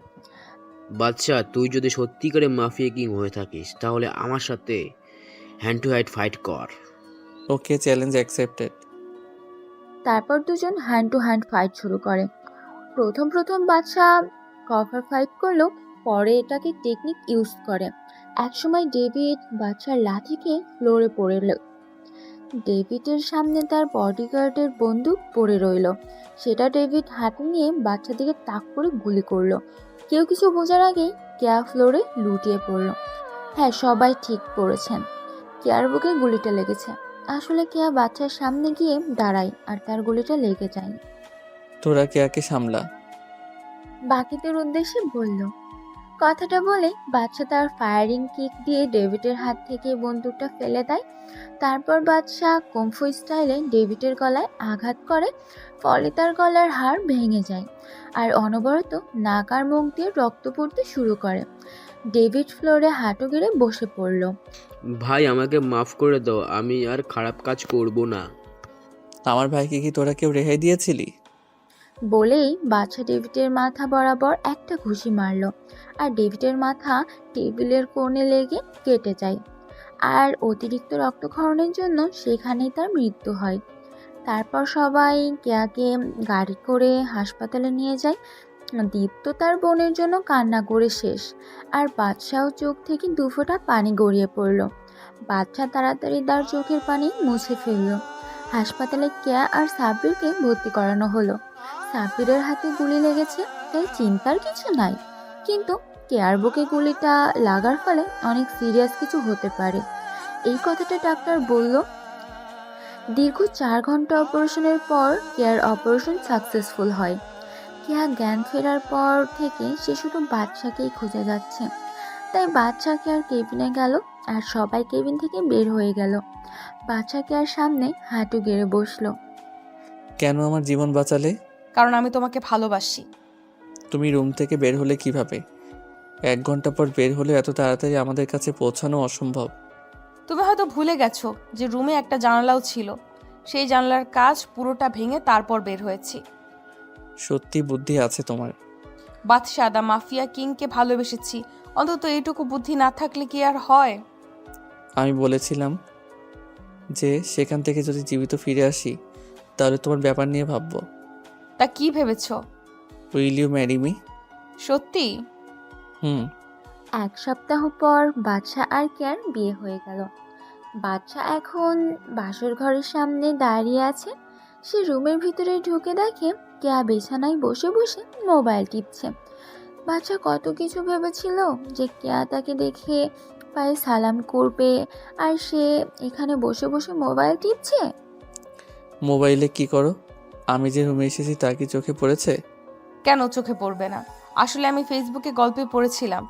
বাচ্চা, তুই যদি সত্যিকারে মাফিয়া কিং হয়ে থাকিস তাহলে আমার সাথে হ্যান্ড টু হ্যান্ড ফাইট কর। Okay, challenge accepted. তারপর দুজন হ্যান্ড টু হ্যান্ড ফাইট শুরু করে। প্রথম বাদশা কভার ফাইট করলো, পরে এটাকে টেকনিক ইউজ করে। একসময় ডেভিড বাদশার লাঠিকে ফ্লোরে পড়ে ডেভিডের সামনে তার বডিগার্ডের বন্দুক পড়ে রইল। সেটা ডেভিড হাতে নিয়ে বাচ্চার দিকে তাক করে গুলি করলো। কেউ কিছু বোঝার আগেই কেয়া ফ্লোরে লুটিয়ে পড়ল। হ্যাঁ, সবাই ঠিক পড়েছেন, কেয়ার বুকে গুলিটা লেগেছে। আসলে কেয়া বাচ্চার সামনে গিয়ে দাঁড়ায় আর তার গুলিটা লেগে যায়। তোরা কেয়াকে সামলা। বাকিদের উদ্দেশ্যে বলল। কথাটা বলে বাদশা তার ফায়ারিং কিক দিয়ে ডেভিডের হাত থেকে বন্দুকটা ফেলে দেয়। তারপর বাদশা কুংফু স্টাইলে ডেভিডের গলায় আঘাত করে, ফলে তার গলার হাড় ভেঙে যায় আর অনবরত নাক আর মুখ দিয়ে রক্ত পড়তে শুরু করে। ডেভিড ফ্লোরে হাঁটু গেড়ে বসে পড়ল। ভাই, আমাকে মাফ করে দাও, আমি আর খারাপ কাজ করব না। আমার ভাইকে কি তোরা কেউ রেহাই দিয়েছিলি? বলেই বাদশা ডেভিডের মাথা বরাবর একটা ঘুষি মারল, আর ডেভিডের মাথা টেবিলের কোণে লেগে কেটে যায়। আর অতিরিক্ত রক্তক্ষরণের জন্য সেখানেই তার মৃত্যু হয়। তারপর সবাই কেয়াকে গাড়ি করে হাসপাতালে নিয়ে যায়। দীপ্ত তার বোনের জন্য কান্না করে শেষ, আর বাদশাও চোখ থেকে দুফোঁটা পানি গড়িয়ে পড়ল। বাদশা তাড়াতাড়ি তার চোখের পানি মুছে ফেলল। হাসপাতালে কেয়া আর সাব্বিরকে ভর্তি করানো হলো। সাব্বিরের হাতে গুলি লেগেছে, তাই চিন্তার কিছু নাই, কিন্তু কেয়ার বুকে গুলিটা লাগার ফলে অনেক সিরিয়াস কিছু হতে পারে, এই কথাটা ডাক্তার বলল। দীর্ঘ 4 ঘন্টা অপারেশনের পর কেয়ার অপারেশন সাকসেসফুল হয়। কেয়া জ্ঞান ফেরার পর থেকে সে শুধু বাদশাকেই খুঁজে যাচ্ছে। তাই বাদশা কেয়ার কেবিনে গেল, আর সবাই কেবিন থেকে বের হয়ে গেল। বাদশা কেয়ার সামনে হাঁটু গেড়ে বসলো। কেন আমার জীবন বাঁচালে? কারণ আমি তোমাকে ভালোবাসি। তুমি রুম থেকে বের হলে কিভাবে? 1 ঘন্টা পর বের হলে এত তাড়াতাড়ি আমাদের কাছে পৌঁছানো অসম্ভব। তুমি হয়তো ভুলে গেছো যে রুমে একটা জানালাও ছিল। সেই জানালার কাজ পুরোটা ভেঙে তারপর বের হয়েছি। সত্যি বুদ্ধি আছে তোমার। বাদশা দা মাফিয়া কিংকে ভালোবেসেছি, অন্তত এইটুকু বুদ্ধি না থাকলে কি আর হয়? আমি বলেছিলাম যে সেখান থেকে যদি জীবিত ফিরে আসি তাহলে তোমার ব্যাপার নিয়ে ভাববো। তা কি ভেবেছো? Will you marry me? সত্যি? হুম। 1 সপ্তাহ পর বাদশা আর কেয়ার বিয়ে হয়ে গেল। বাদশা এখন বাসর ঘরের সামনে দাঁড়িয়ে আছে। সে রুমের ভিতরে ঢুকে দেখে কেয়া বিছানায় বসে বসে মোবাইল টিপছে। বাদশা কত কিছু ভেবেছিল যে কেয়া তাকে দেখে পায়ে সালাম করবে, আর সে এখানে বসে বসে মোবাইল টিপছে। মোবাইলে কি করো? আমি যে রুমে এসেছি তা কি চোখে পড়েছে? কেন চোখে পড়বে না? আসলে আমি ফেসবুকে গল্পে পড়েছিলাম